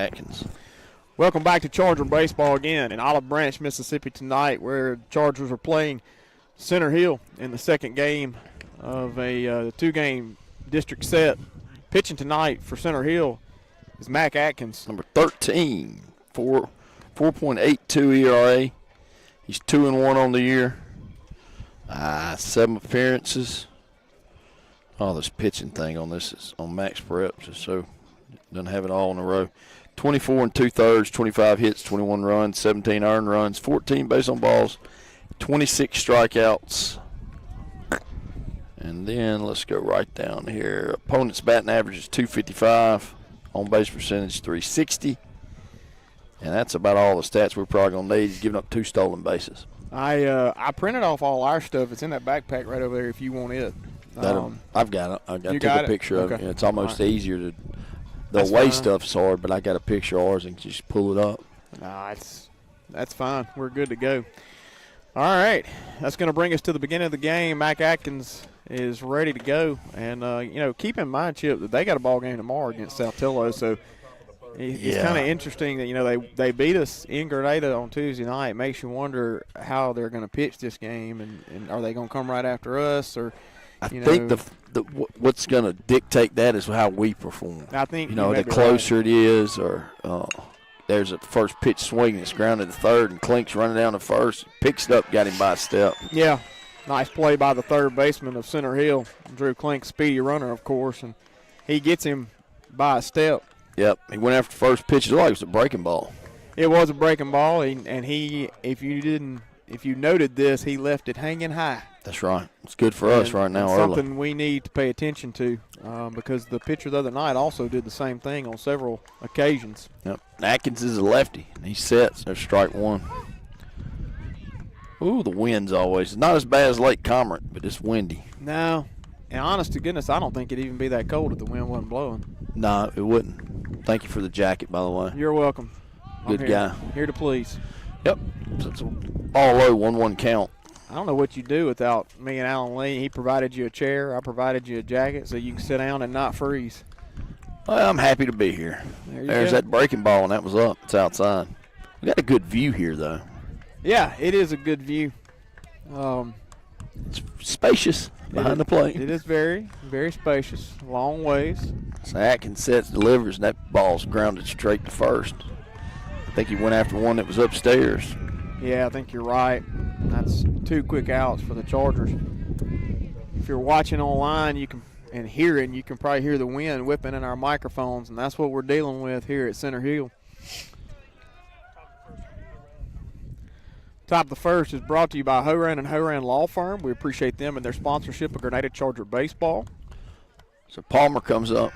Atkins. Welcome back to Charger Baseball again in Olive Branch, Mississippi tonight, where the Chargers are playing Center Hill in the second game of a two-game district set. Pitching tonight for Center Hill is Mac Atkins. Number 13, 4.82 ERA. He's 2-1 on the year. 7 appearances. Oh, this pitching thing on this is on Max Prep, just so doesn't have it all in a row. 24 2/3, 25 hits, 21 runs, 17 earned runs, 14 base on balls, 26 strikeouts. And then let's go right down here. Opponent's batting average is .255, on base percentage .360. And that's about all the stats we're probably going to need. He's giving up 2 stolen bases. I printed off all our stuff. It's in that backpack right over there if you want it. I've got it. I took a picture of it. It's almost easier to – the away stuff's hard, but I got a picture of ours and just pull it up. Nah, that's fine. We're good to go. All right. That's going to bring us to the beginning of the game. Mac Atkins is ready to go. And, keep in mind, Chip, that they got a ball game tomorrow against Saltillo. So it's kind of interesting that, they beat us in Grenada on Tuesday night. It makes you wonder how they're going to pitch this game. And are they going to come right after us or – I think what's going to dictate that is how we perform. I think the closer it is, or there's a first pitch swing that's grounded to third, and Klink's running down to first, picks it up, got him by a step. Yeah, nice play by the third baseman of Center Hill, Drew Klink, speedy runner, of course, and he gets him by a step. Yep, he went after the first pitch. It looked like it was a breaking ball. It was a breaking ball, and he, if you noted this, he left it hanging high. That's right. It's good for us right now. Something we need to pay attention to because the pitcher the other night also did the same thing on several occasions. Yep. Atkins is a lefty. He sets. There's strike one. Ooh, the wind's always. Not as bad as Lake Commerce, but it's windy. No. And honest to goodness, I don't think it'd even be that cold if the wind wasn't blowing. No, it wouldn't. Thank you for the jacket, by the way. You're welcome. Good guy. Here to please. Yep. So it's all low, 1-1 count. I don't know what you do without me and Alan Lee. He provided you a chair. I provided you a jacket so you can sit down and not freeze. Well, I'm happy to be here. There's that breaking ball, and that was up. It's outside. We got a good view here, though. Yeah, it is a good view. It's spacious behind the plate. It is very, very spacious. Long ways. So Atkins sets, delivers, and that ball's grounded straight to first. I think he went after one that was upstairs. Yeah, I think you're right. That's 2 quick outs for the Chargers. If you're watching online, you can probably hear the wind whipping in our microphones, and that's what we're dealing with here at Center Hill. Top of the first is brought to you by Horan and Horan Law Firm. We appreciate them and their sponsorship of Grenada Charger Baseball. So Palmer comes up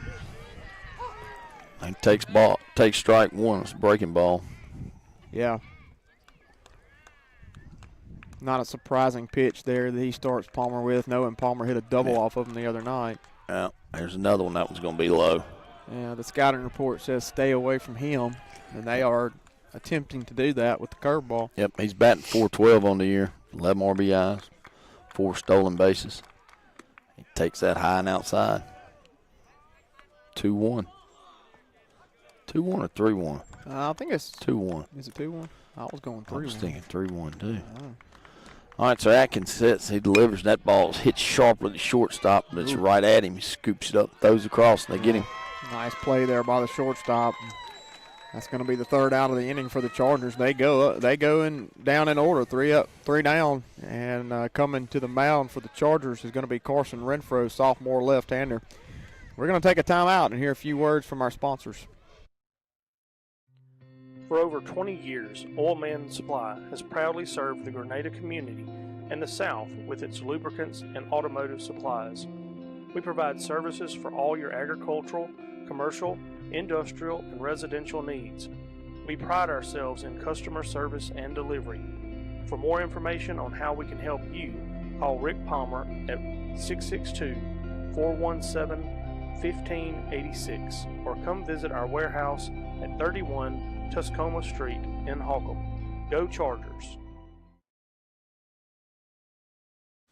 and takes strike one. It's a breaking ball. Yeah. Not a surprising pitch there that he starts Palmer with, knowing Palmer hit a double off of him the other night. Yeah, there's another one. That one's going to be low. Yeah, the scouting report says stay away from him, and they are attempting to do that with the curveball. Yep, he's batting .412 on the year, 11 RBIs, 4 stolen bases. He takes that high and outside. 2-1. 2-1 or 3-1? I think it's 2-1. Is it 2-1? I was going 3-1. I was thinking 3-1 too. All right, so Atkins sits. He delivers. That ball hits sharply the shortstop, but it's right at him. He scoops it up, throws across, and they get him. Nice play there by the shortstop. That's going to be the third out of the inning for the Chargers. They go down in order, 3 up, 3 down, and coming to the mound for the Chargers is going to be Carson Renfro, sophomore left-hander. We're going to take a timeout and hear a few words from our sponsors. For over 20 years, Oil Man Supply has proudly served the Grenada community and the South with its lubricants and automotive supplies. We provide services for all your agricultural, commercial, industrial, and residential needs. We pride ourselves in customer service and delivery. For more information on how we can help you, call Rick Palmer at 662-417-1586 or come visit our warehouse at 31 Tuscoma Street in Holcomb. Go Chargers!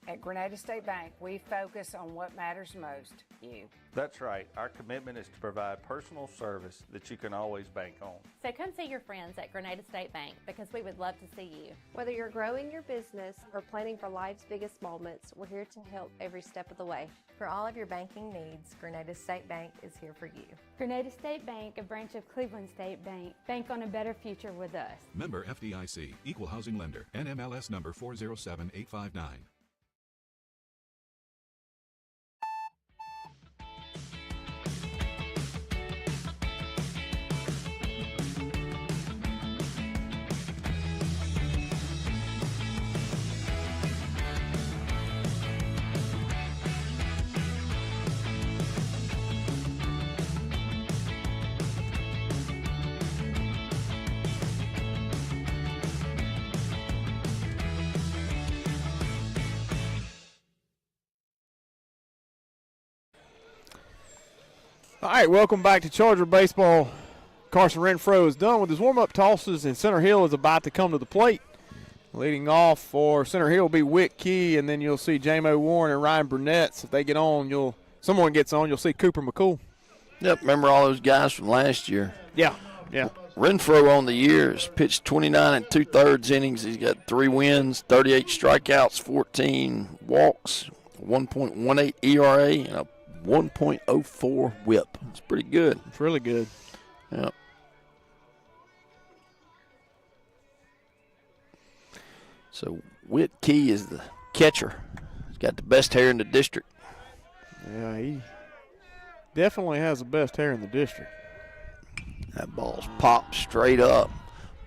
At Grenada State Bank, we focus on what matters most, you. That's right. Our commitment is to provide personal service that you can always bank on. So come see your friends at Grenada State Bank because we would love to see you. Whether you're growing your business or planning for life's biggest moments, we're here to help every step of the way. For all of your banking needs, Grenada State Bank is here for you. Grenada State Bank, a branch of Cleveland State Bank. Bank on a better future with us. Member FDIC, Equal Housing Lender, NMLS number 407859. All right, welcome back to Charger Baseball. Carson Renfro is done with his warm-up tosses, and Center Hill is about to come to the plate. Leading off for Center Hill will be Wick Key, and then you'll see J-Mo Warren and Ryan Burnett. If they get on, someone gets on, you'll see Cooper McCool. Yep, remember all those guys from last year. Yeah. Renfro on the year has pitched 29 and 2/3 innings. He's got 3 wins, 38 strikeouts, 14 walks, 1.18 ERA, and a 1.04 whip. It's pretty good. It's really good. Yep. So Whit Key is the catcher. He's got the best hair in the district. Yeah, he definitely has the best hair in the district. That ball's popped straight up.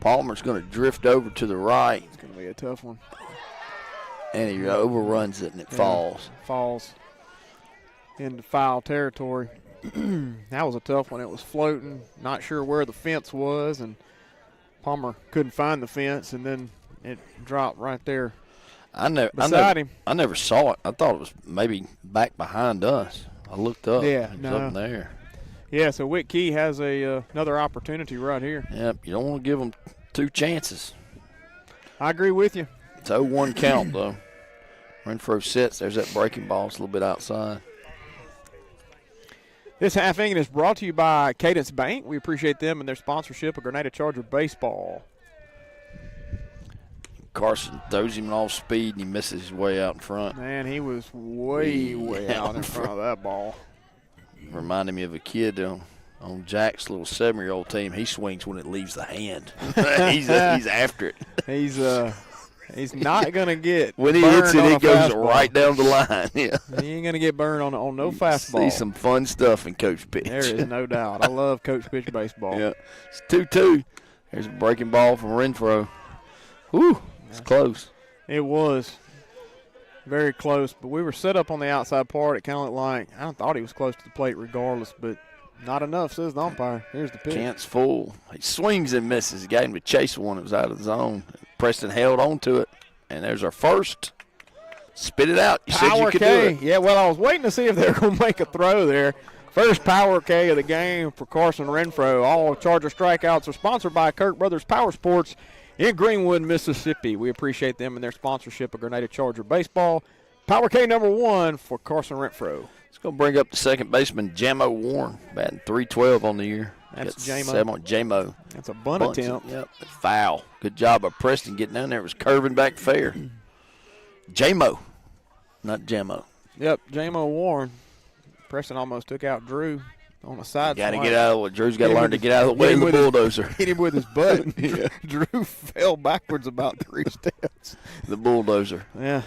Palmer's going to drift over to the right. It's going to be a tough one. And he overruns it and it falls. Falls into foul territory. That was a tough one. It was floating, not sure where the fence was, and Palmer couldn't find the fence, and then it dropped right there beside him. I never saw it. I thought it was maybe back behind us. I looked up. Yeah, it was up there. Yeah, so Wick Key has another opportunity right here. Yep, you don't want to give them 2 chances. I agree with you. It's 0-1 count, though. Renfro sits. There's that breaking ball. It's a little bit outside. This half inning is brought to you by Cadence Bank. We appreciate them and their sponsorship of Grenada Charger Baseball. Carson throws him off speed, and he misses his way out in front. Man, he was way out in front of that ball. Reminded me of a kid on Jack's little 7-year-old team. He swings when it leaves the hand. he's after it. He's not going to get when he burned hits it, on it goes fastball. right down the line. Yeah. He ain't going to get burned on no fastball. See some fun stuff in Coach Pitch. There is no doubt. I love Coach Pitch baseball. Yeah. It's 2-2. There's a breaking ball from Renfro. Whew, it's close. It was very close, but we were set up on the outside part. It kind of looked like I thought he was close to the plate regardless, but not enough, says the umpire. Here's the pitch. Cant's full. He swings and misses. He got him to chase one that was out of the zone. Preston held on to it, and there's our first. Spit it out. You said you could do it. Yeah, well, I was waiting to see if they were going to make a throw there. First power K of the game for Carson Renfro. All Charger strikeouts are sponsored by Kirk Brothers Power Sports in Greenwood, Mississippi. We appreciate them and their sponsorship of Grenada Charger Baseball. Power K number 1 for Carson Renfro. It's going to bring up the second baseman, J-Mo Warren, batting .312 on the year. That's J-Mo. That's a bunt attempt. Yep, foul. Good job by Preston getting down there. It was curving back fair. J-Mo, not J-Mo. Yep, J-Mo Warren. Preston almost took out Drew on the side. Got to get out of the way. Drew's got to learn to get out of the way of the bulldozer. Hit him with his butt. Yeah. Drew fell backwards about 3 steps. The bulldozer. Yeah.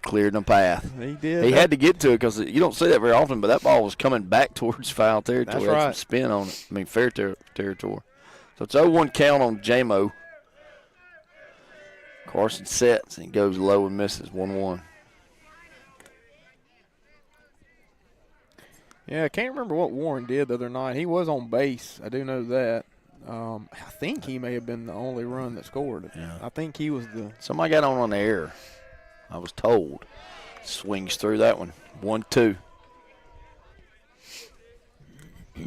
Cleared the path. He did. He had to get to it because you don't see that very often, but that ball was coming back towards foul territory. That's right. Had some spin on it. I mean, fair territory. So it's 0-1 count on J-Mo. Carson sets and goes low and misses 1-1. Yeah, I can't remember what Warren did the other night. He was on base. I do know that. I think he may have been the only run that scored. Yeah. I think he was the. Somebody got on the air. I was told. Swings through that one. 1-2. So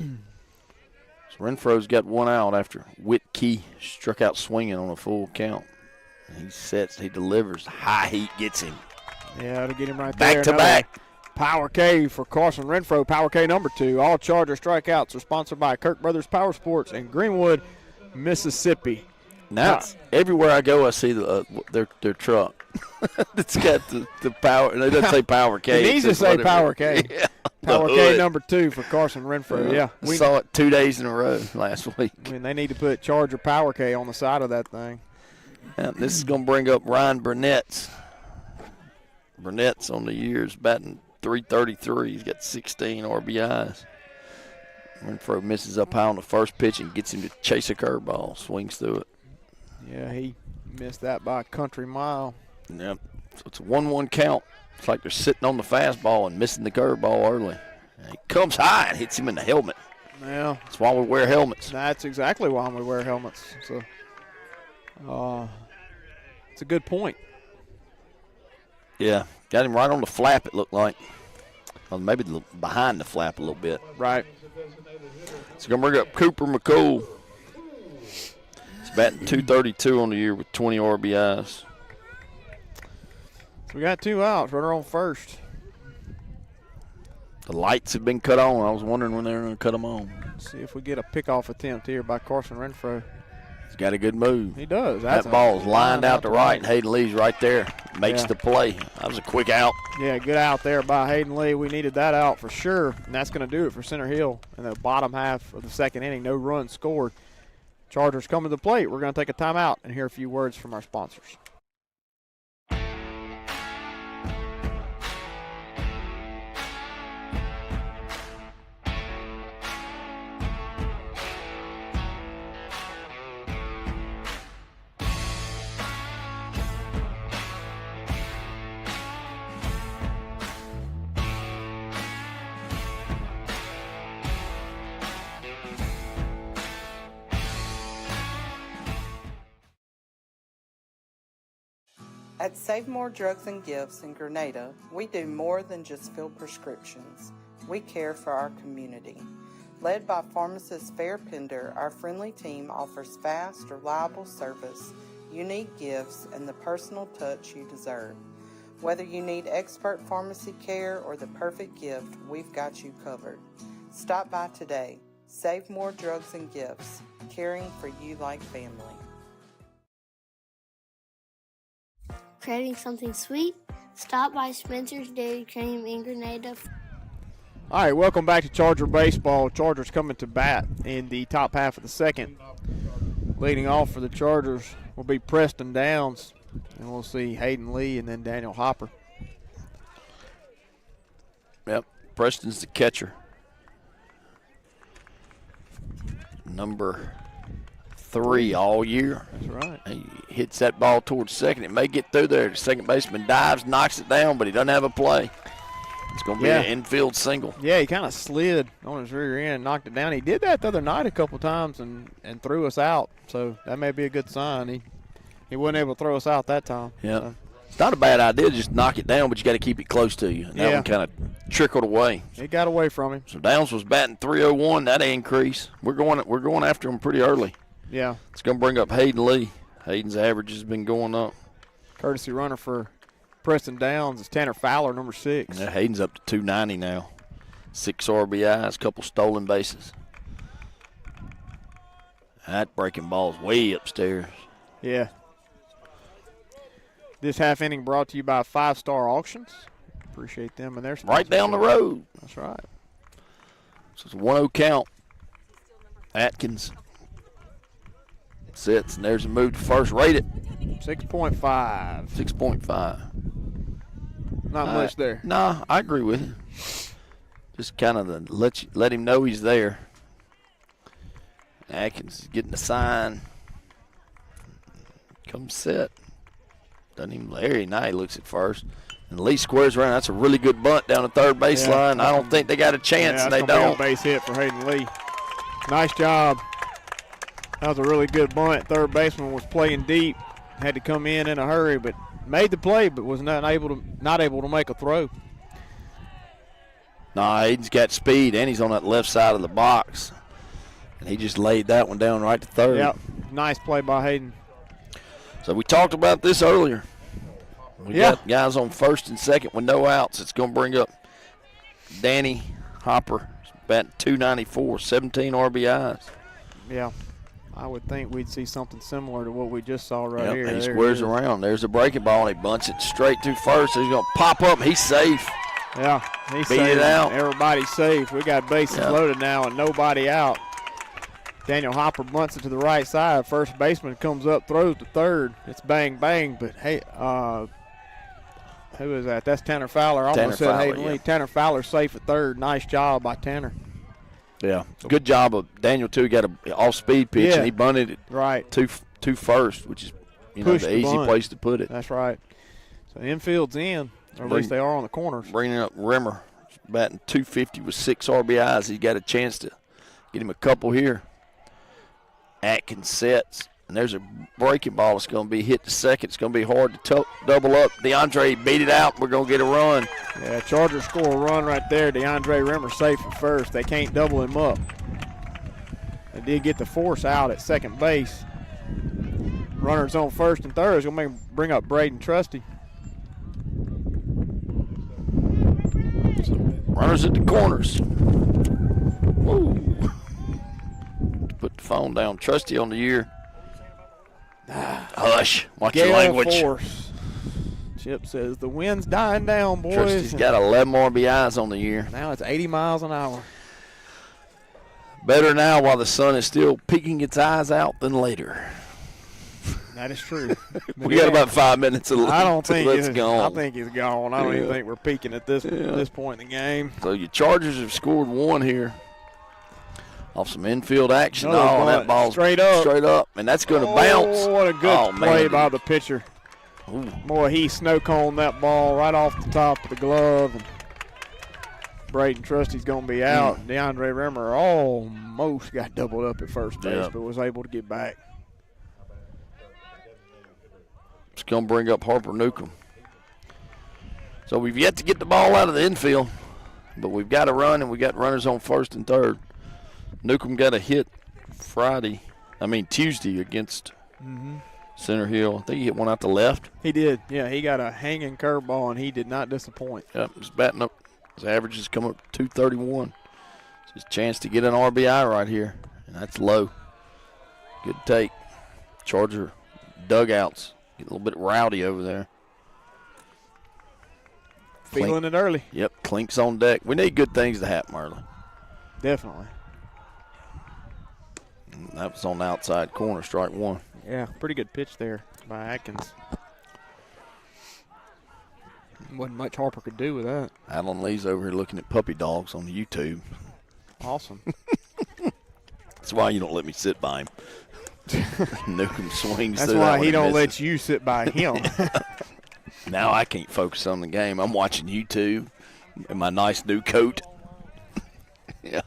Renfro's got 1 out after Whit Key struck out swinging on a full count. He sets, he delivers. High heat gets him. Yeah, to get him right there. Back to Another back. Power K for Carson Renfro. Power K number 2. All Charger strikeouts are sponsored by Kirk Brothers Power Sports in Greenwood, Mississippi. Now, everywhere I go, I see their truck. It's got the power. It doesn't say Power K. It needs to say Power K. Yeah. Power K number 2 for Carson Renfro. Yeah, we saw it 2 days in a row last week. I mean, they need to put Charger Power K on the side of that thing. Now, this is going to bring up Ryan Burnett's. Burnett's on the years batting .333. He's got 16 RBIs. Renfro misses up high on the first pitch and gets him to chase a curveball. Swings through it. Yeah, he missed that by a country mile. Yep. So it's a 1-1 count. It's like they're sitting on the fastball and missing the curveball early. And he comes high and hits him in the helmet. Yeah. That's why we wear helmets. That's exactly why we wear helmets. So, it's a good point. Yeah. Got him right on the flap, it looked like. Well, maybe behind the flap a little bit. Right. So going to bring up Cooper McCool. He's batting .232 on the year with 20 RBIs. So we got 2 outs. Runner on first. The lights have been cut on. I was wondering when they were going to cut them on. Let's see if we get a pickoff attempt here by Carson Renfro. He's got a good move. He does. That ball is lined out to right, and Hayden Lee's right there. Makes the play. That was a quick out. Yeah, good out there by Hayden Lee. We needed that out for sure, and that's going to do it for Center Hill in the bottom half of the second inning. No runs scored. Chargers coming to the plate. We're going to take a timeout and hear a few words from our sponsors. At Save More Drugs and Gifts in Grenada, we do more than just fill prescriptions. We care for our community. Led by pharmacist Fair Pender, our friendly team offers fast, reliable service, unique gifts, and the personal touch you deserve. Whether you need expert pharmacy care or the perfect gift, we've got you covered. Stop by today. Save More Drugs and Gifts, caring for you like family. Craving something sweet? Stop by Spencer's Dairy Cream in Grenada. All right, welcome back to Charger Baseball. Chargers coming to bat in the top half of the second. Leading off for the Chargers will be Preston Downs, and we'll see Hayden Lee and then Daniel Hopper. Yep, Preston's the catcher. Number 3 all year. That's right. He hits that ball towards second. It may get through there. The second baseman dives, knocks it down, but he doesn't have a play. It's going to be an infield single. Yeah, he kind of slid on his rear end, knocked it down. He did that the other night a couple times and threw us out, so that may be a good sign. He wasn't able to throw us out that time. Yeah. So. It's not a bad idea to just knock it down, but you got to keep it close to you. And that one kind of trickled away. It got away from him. So Downs was batting .301. That increase. We're going after him pretty early. Yeah. It's going to bring up Hayden Lee. Hayden's average has been going up. Courtesy runner for Preston Downs is Tanner Fowler, number 6. Yeah, Hayden's up to 290 now. 6 RBIs, couple stolen bases. That breaking ball's way upstairs. Yeah. This half inning brought to you by 5 Star Auctions. Appreciate them and their sponsorship. Right down the road. That's right. So it's a 1-0 count. Atkins sits, and there's a move to first. Rate it. 6.5. 6.5. Not much there. No, I agree with you. Just kind of let him know he's there. Atkins is getting the sign. Come sit. Doesn't even Larry. Now he looks at first. And Lee squares around. That's a really good bunt down the third baseline. I don't think they got a chance. Yeah, They don't. Be a base hit for Hayden Lee. Nice job. That was a really good bunt. Third baseman was playing deep. Had to come in a hurry, but made the play, but was not able to make a throw. Nah, Hayden's got speed, and he's on that left side of the box. And he just laid that one down right to third. Yep. Nice play by Hayden. So we talked about this earlier. We got guys on first and second with no outs. It's going to bring up Danny Hopper, batting .294, 17 RBIs. Yeah. I would think we'd see something similar to what we just saw right here. He squares around. There's a breaking ball, and he bunts it straight to first. He's going to pop up. He's safe. Yeah, he's Beat it out. Everybody's safe. We got bases loaded now and nobody out. Daniel Hopper bunts it to the right side. First baseman comes up, throws to third. It's bang, bang. But, hey, who is that? That's Tanner Fowler. I almost said Hayden Lee. Tanner Fowler safe at third. Nice job by Tanner. Yeah, good job of Daniel, too. Got an off-speed pitch, and he bunted it to first, which is the easy place to put it. That's right. So infield's in, or at least they are on the corners. Bringing up Rimmer, batting .250 with 6 RBIs. He's got a chance to get him a couple here. Atkins sets, and there's a breaking ball that's going to be hit to second. It's going to be hard to double up. DeAndre beat it out. We're going to get a run. Yeah, Chargers score a run right there. DeAndre Rimmer safe at first. They can't double him up. They did get the force out at second base. Runners on first and third is going to bring up Braden Trusty. So runners at the corners. Woo. Put the phone down. Trusty on the year. Hush. Watch your language. Force. Chip says the wind's dying down, boys. Trusty's got 11 RBIs on the year. Now it's 80 miles an hour. Better now while the sun is still peeking its eyes out than later. That is true. We got about 5 minutes to I don't think it's gone. I think he's gone. I don't even think we're peaking at this point in the game. So your Chargers have scored 1 here. Off some infield action. That ball's straight up. And that's going to bounce. Oh, what a good play by the pitcher. Ooh. Boy, he snow-coned that ball right off the top of the glove. And Braden Trusty's going to be out. DeAndre Rimmer almost got doubled up at first base, but was able to get back. It's going to bring up Harper Newcomb. So we've yet to get the ball out of the infield, but we've got a run, and we got runners on first and third. Newcomb got a hit Tuesday against Center Hill. I think he hit one out the left. He did. Yeah, he got a hanging curveball, and he did not disappoint. Yep, he's batting up. His average has come up to 231. It's his chance to get an RBI right here, and that's low. Good take. Charger dugouts get a little bit rowdy over there. Feeling it early. Yep, Clink's on deck. We need good things to happen early. Definitely. That was on the outside corner, strike 1. Yeah, pretty good pitch there by Atkins. Wasn't much Harper could do with that. Alan Lee's over here looking at puppy dogs on YouTube. Awesome. That's why you don't let me sit by him. Newcomb swings. That's why he don't let you sit by him. Now I can't focus on the game. I'm watching YouTube in my nice new coat. Yeah.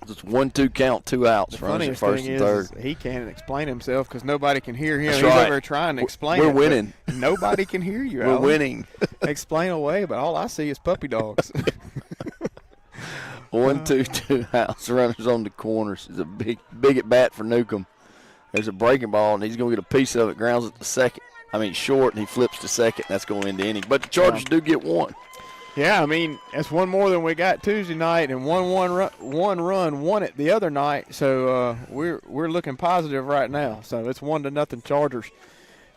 It's 1-2 count, 2 outs. The funniest thing is he can't explain himself because nobody can hear him. That's He's right. over trying to explain We're winning. Nobody can hear you, We're Alan. winning. Explain away, but all I see is puppy dogs. 1-2, 2 outs. Runners on the corners. It's a big at bat for Newcomb. There's a breaking ball, and he's going to get a piece of it. Grounds it to second. short, and he flips to second. That's going into inning. But the Chargers do get 1. Yeah, that's one more than we got Tuesday night, and one run won it the other night. So we're looking positive right now. So it's 1-0 Chargers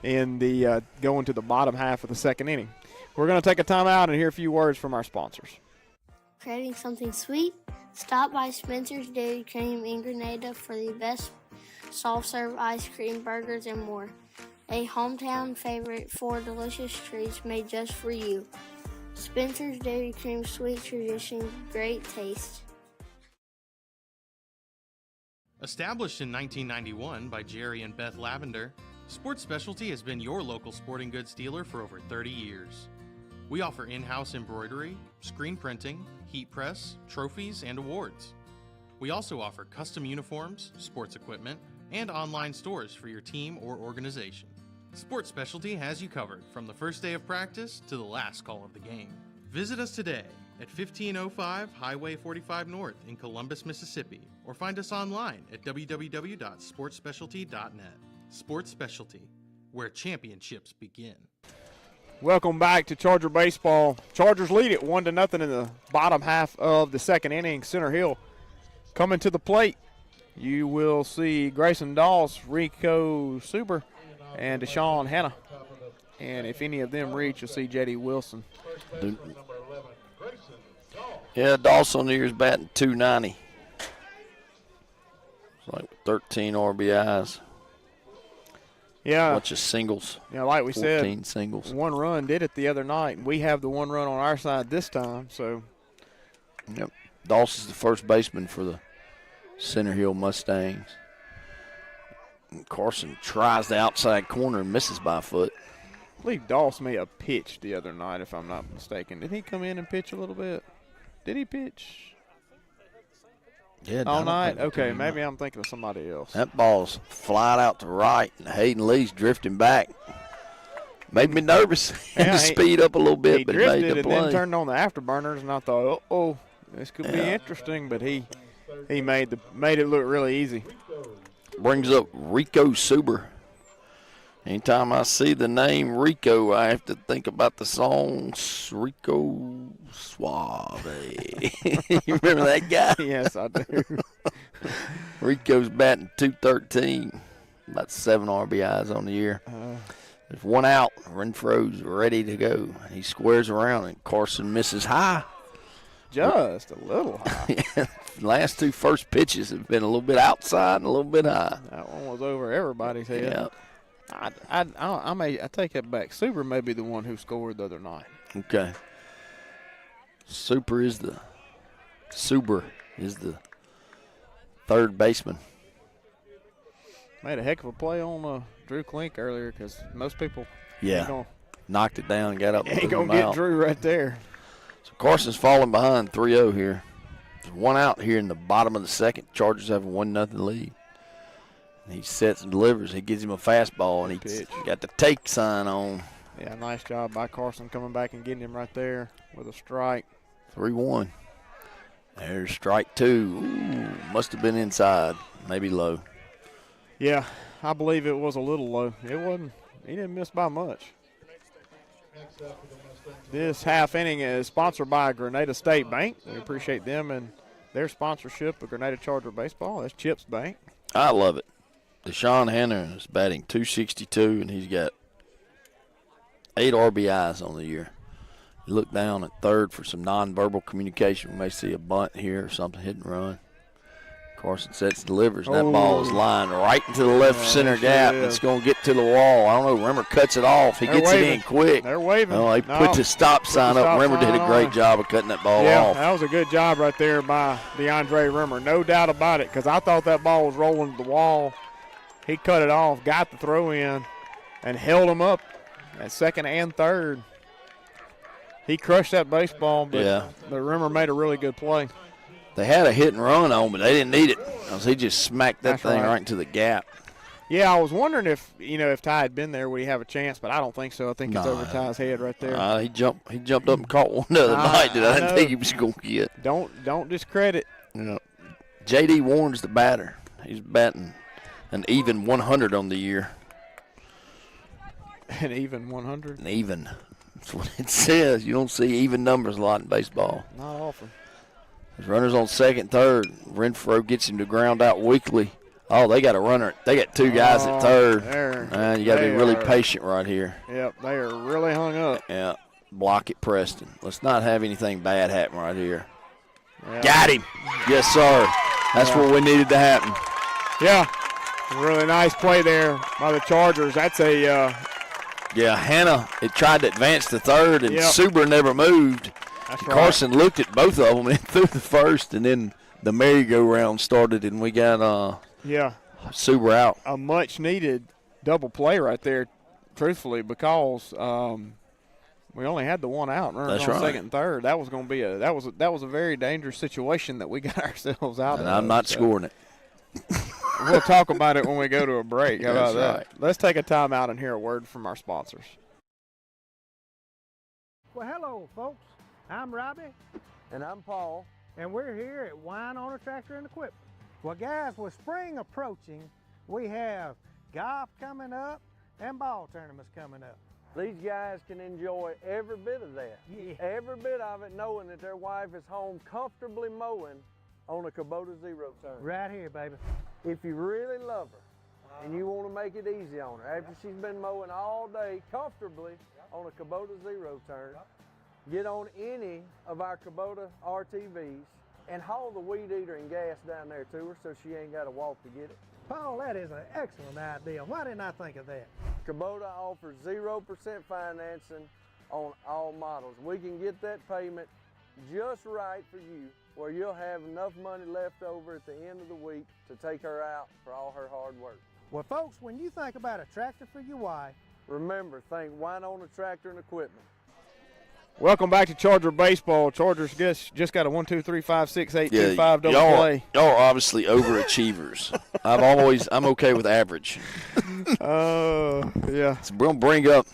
in the going to the bottom half of the second inning. We're going to take a timeout and hear a few words from our sponsors. Craving something sweet? Stop by Spencer's Dairy Cream in Grenada for the best soft-serve ice cream, burgers, and more. A hometown favorite for delicious treats made just for you. Spencer's Dairy Cream, sweet tradition, great taste. Established in 1991 by Jerry and Beth Lavender, Sports Specialty has been your local sporting goods dealer for over 30 years. We offer in-house embroidery, screen printing, heat press, trophies, and awards. We also offer custom uniforms, sports equipment, and online stores for your team or organization. Sports Specialty has you covered from the first day of practice to the last call of the game. Visit us today at 1505 Highway 45 North in Columbus, Mississippi, or find us online at www.sportsspecialty.net. Sports Specialty, where championships begin. Welcome back to Charger baseball. Chargers lead it 1-0 in the bottom half of the second inning. Center Hill coming to the plate. You will see Grayson Doss, Rico Suber, and Deshaun Hanna. And if any of them reach, you'll see J.D. Wilson. Yeah, Doss on the year's batting .290. It's like 13 RBIs. Yeah. Bunch of singles. Yeah, like we 14 said, singles. One run did it the other night, and we have the one run on our side this time. So, yep. Doss is the first baseman for the Center Hill Mustangs. And Carson tries the outside corner and misses by a foot. I believe Doss may have pitched the other night, if I'm not mistaken. Did he come in and pitch a little bit? Did he pitch? Yeah, all night? Okay, maybe I'm thinking of somebody else. That ball's flying out to right, and Hayden Lee's drifting back. Made me nervous. Had to speed up a little bit, but drifted made the play. And then turned on the afterburners, and I thought, oh, this could be interesting. But he made it look really easy. Brings up Rico Suber. Anytime I see the name Rico, I have to think about the song Rico Suave. You remember that guy? Yes, I do. Rico's batting .213, about 7 RBIs on the year. There's one out. Renfro's ready to go. He squares around, and Carson misses high. Just a little high. Yeah, last two first pitches have been a little bit outside and a little bit high. That one was over everybody's head. Yeah. I take it back. Super may be the one who scored the other night. Okay. Suber is the third baseman. Made a heck of a play on Drew Klink earlier because most people knocked it down and got up. Ain't going to get Drew right there. So Carson's falling behind 3-0 here. There's one out here in the bottom of the second. Chargers have a 1-0 lead. He sets and delivers. He gives him a fastball, and he's got the take sign on. Yeah, nice job by Carson coming back and getting him right there with a strike. 3-1. There's strike two. Ooh, must have been inside, maybe low. Yeah, I believe it was a little low. It wasn't. He didn't miss by much. This half inning is sponsored by Grenada State Bank. We appreciate them and their sponsorship of Grenada Charger Baseball. That's Chip's Bank. I love it. Deshaun Hanna is batting .262, and he's got 8 RBIs on the year. You look down at third for some nonverbal communication. We may see a bunt here or something, hit and run. Carson sets and delivers, and that ball is lined right into the left center gap. It's going to get to the wall. I don't know. Rimmer cuts it off. He gets it in quick. They're waving. Oh, he put the stop sign up. Rimmer did a great job of cutting that ball off. Yeah, that was a good job right there by DeAndre Rimmer. No doubt about it, because I thought that ball was rolling to the wall. He cut it off, got the throw in, and held him up at second and third. He crushed that baseball, but Rimmer made a really good play. They had a hit and run on, but they didn't need it because he just smacked that thing right into the gap. Yeah, I was wondering if Ty had been there, would he have a chance? But I don't think so. I think it's over Ty's head right there. He jumped up and caught one the other night that I didn't think he was going to get. Don't discredit. Yeah. J.D. Warren's the batter. He's batting an even 100 on the year. An even 100? An even. That's what it says. You don't see even numbers a lot in baseball. Not often. There's runners on second, third. Renfro gets him to ground out weakly. Oh, they got a runner. They got two guys at third. You got to be really patient right here. Yep, they are really hung up. Yeah, block it, Preston. Let's not have anything bad happen right here. Yeah. Got him. Yes, sir. That's what we needed to happen. Yeah, really nice play there by the Chargers. That's a Hanna, it tried to advance to third, and Suber never moved. That's Carson looked at both of them and threw the first, and then the merry-go-round started, and we got Suber out. A much-needed double play right there, truthfully, because we only had the one out. That's on right. Second and third. That was going to be that was a very dangerous situation that we got ourselves out of. And I'm not scoring it. We'll talk about it when we go to a break. How about that? Right. Let's take a timeout and hear a word from our sponsors. Well, hello, folks. I'm Robbie. And I'm Paul. And we're here at Wine Owner Tractor and Equipment. Well, guys, with spring approaching, we have golf coming up, and ball tournaments coming up. These guys can enjoy every bit of that. Yeah. Every bit of it, knowing that their wife is home comfortably mowing on a Kubota zero turn. Right here, baby. If you really love her and you want to make it easy on her, after she's been mowing all day comfortably on a Kubota zero turn, get on any of our Kubota RTVs and haul the weed eater and gas down there to her so she ain't got to walk to get it. Paul, that is an excellent idea. Why didn't I think of that? Kubota offers 0% financing on all models. We can get that payment just right for you, where you'll have enough money left over at the end of the week to take her out for all her hard work. Well, folks, when you think about a tractor for your wife, remember, think Winona Tractor and Equipment. Welcome back to Charger Baseball. Chargers just got a 1, 2, 3, 5, 6, 8, 2, 5 double play. Y'all are obviously overachievers. I'm okay with average. Yeah. So we're going to bring up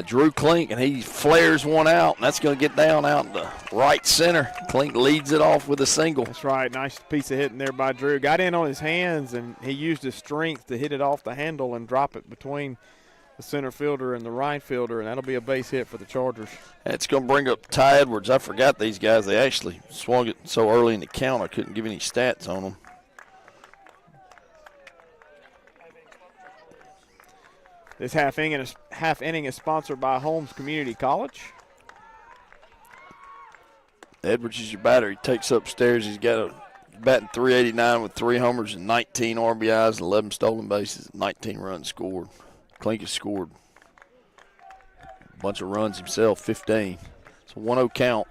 Drew Klink, and he flares one out, and that's going to get down out in the right center. Klink leads it off with a single. That's right. Nice piece of hitting there by Drew. Got in on his hands, and he used his strength to hit it off the handle and drop it between the center fielder and the right fielder, and that'll be a base hit for the Chargers. It's going to bring up Ty Edwards. I forgot these guys. They actually swung it so early in the count I couldn't give any stats on them. This half inning is sponsored by Holmes Community College. Edwards is your batter. He takes upstairs. He's got a batting .389 with 3 homers and 19 RBIs and 11 stolen bases, 19 runs scored. Klink has scored a bunch of runs himself, 15. It's a 1-0 count.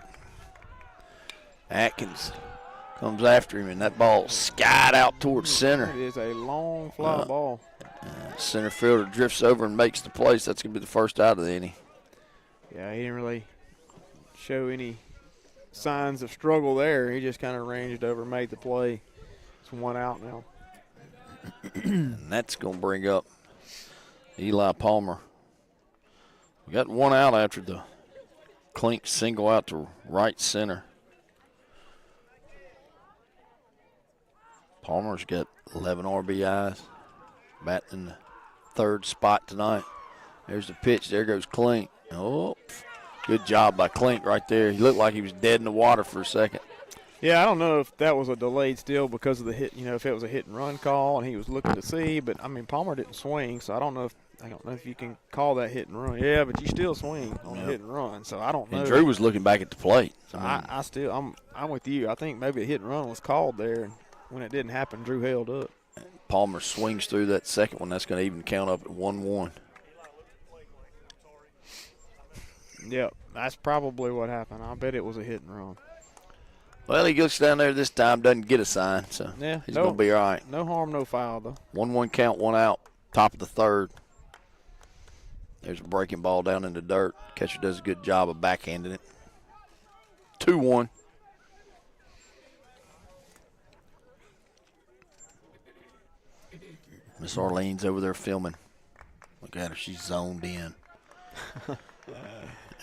Atkins comes after him, and that ball skied out towards center. It is a long fly ball. Center fielder drifts over and makes the place. That's going to be the first out of the inning. Yeah, he didn't really show any signs of struggle there. He just kind of ranged over, made the play. It's 1 out now. And that's going to bring up Eli Palmer. We got 1 out after the Klink single out to right center. Palmer's got 11 RBIs, batting in the 3rd spot tonight. There's the pitch. There goes Klink. Oh, good job by Klink right there. He looked like he was dead in the water for a second. Yeah, I don't know if that was a delayed steal because of the hit. You know, if it was a hit and run call and he was looking to see. But I mean, Palmer didn't swing, so I don't know if you can call that hit and run. Yeah, but you still swing on a hit and run, so I don't know. And Drew was looking back at the plate. So I'm with you. I think maybe a hit and run was called there, and when it didn't happen, Drew held up. Palmer swings through that second one. That's going to even count up at 1-1. Yep, that's probably what happened. I bet it was a hit and run. Well, he goes down there this time, doesn't get a sign, so yeah, he's going to be all right. No harm, no foul, though. 1-1 count, 1 out, top of the 3rd. There's a breaking ball down in the dirt. Catcher does a good job of backhanding it. 2-1. Miss Arlene's over there filming. Look at her. She's zoned in.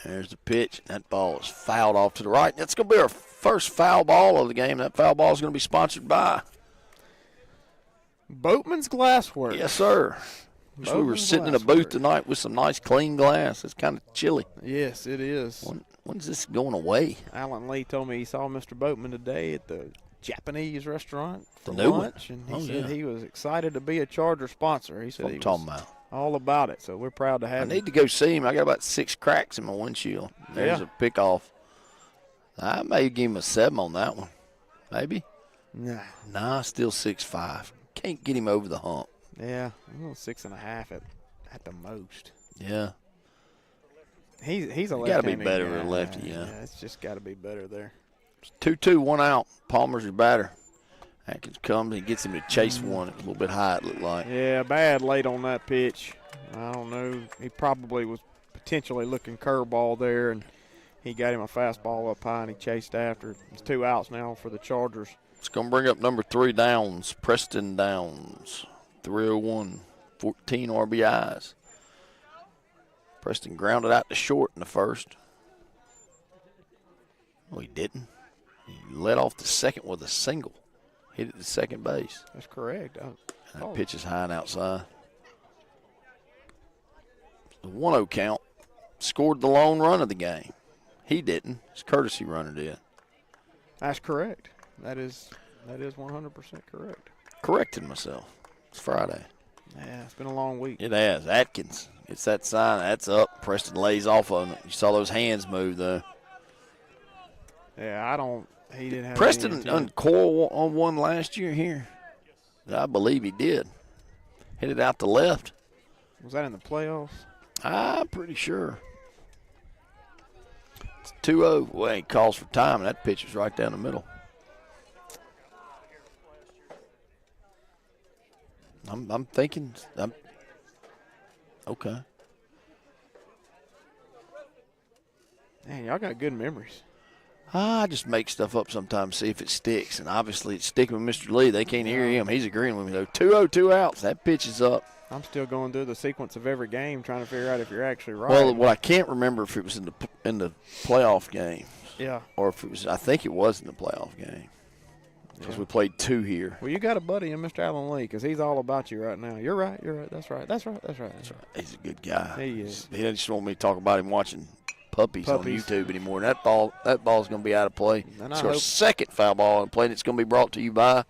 There's the pitch. That ball is fouled off to the right. That's going to be our first foul ball of the game. That foul ball is going to be sponsored by Boatman's Glassworks. Yes, sir. Wish we were sitting in a booth tonight with some nice clean glass. It's kind of chilly. Yes, it is. When's this going away? Alan Lee told me he saw Mr. Boatman today at the Japanese restaurant for the new lunch, one. And he said he was excited to be a Charger sponsor. He said he was all about it, so we're proud to have him. I need to go see him. I got about 6 cracks in my windshield. There's a pickoff. I may give him a 7 on that one. Maybe. Nah, still 6'5". Can't get him over the hump. Yeah, 6.5 at the most. Yeah. He's a left-handed got to be better guy. than a lefty, Yeah, it's just got to be better there. 2-2, 1 out. Palmer's your batter. Atkins comes and gets him to chase one. It's a little bit high, it looked like. Yeah, bad late on that pitch. I don't know. He probably was potentially looking curveball there, and he got him a fastball up high, and he chased after. It's 2 outs now for the Chargers. It's going to bring up number 3 Downs, Preston Downs. 301, 14 RBIs. Preston grounded out to short in the first. No, he didn't. He led off the second with a single. Hit it to second base. That's correct. That pitch is high and outside. the 1-0 count, scored the lone run of the game. He didn't. His courtesy runner did. That's correct. That is 100% correct. Corrected myself. It's Friday. Yeah, it's been a long week. It has. Atkins gets that sign. That's up. Preston lays off on it. You saw those hands move, though. Yeah, he didn't have Preston uncoiled on one last year here. I believe he did. Hit it out to left. Was that in the playoffs? I'm pretty sure. It's 2-0. Well, he calls for time, and that pitch was right down the middle. I'm thinking. Okay. Man, y'all got good memories. I just make stuff up sometimes, see if it sticks. And obviously it's sticking with Mr. Lee. They can't hear him. He's agreeing with me, though. 2-0, 2 outs. That pitch is up. I'm still going through the sequence of every game trying to figure out if you're actually right. Well, what I can't remember if it was in the playoff game. Yeah. Or if it was, I think it was in the playoff game. Because we played 2 here. Well, you got a buddy in Mr. Allen Lee because he's all about you right now. You're right. That's right. He's a good guy. He is. He doesn't want me to talk about him watching puppies on YouTube anymore. And that ball's going to be out of play. It's our second foul ball in play, and it's going to be brought to you by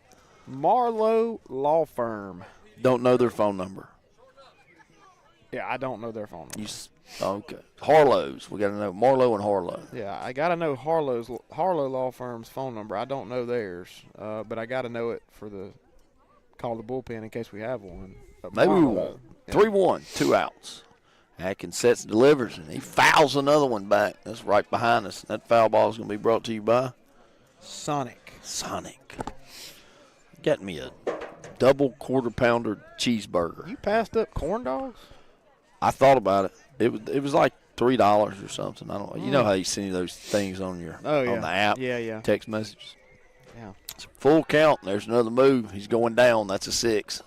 Marlowe Law Firm. Don't know their phone number. Yeah, I don't know their phone number. Okay. Harlow's. We got to know Marlowe and Harlow. Yeah, I got to know Harlow Law Firm's phone number. I don't know theirs, but I got to know it for the call the bullpen in case we have one. Maybe we won't. 3-1, 2 outs. Atkins sets, delivers, and he fouls another one back. That's right behind us. That foul ball is going to be brought to you by Sonic. Got me a double quarter-pounder cheeseburger. You passed up corn dogs? I thought about it. It was like $3 or something. I don't. You know how you send those things on your on the app? Yeah. Text messages. Yeah. It's a full count. There's another move. He's going down. That's a 6.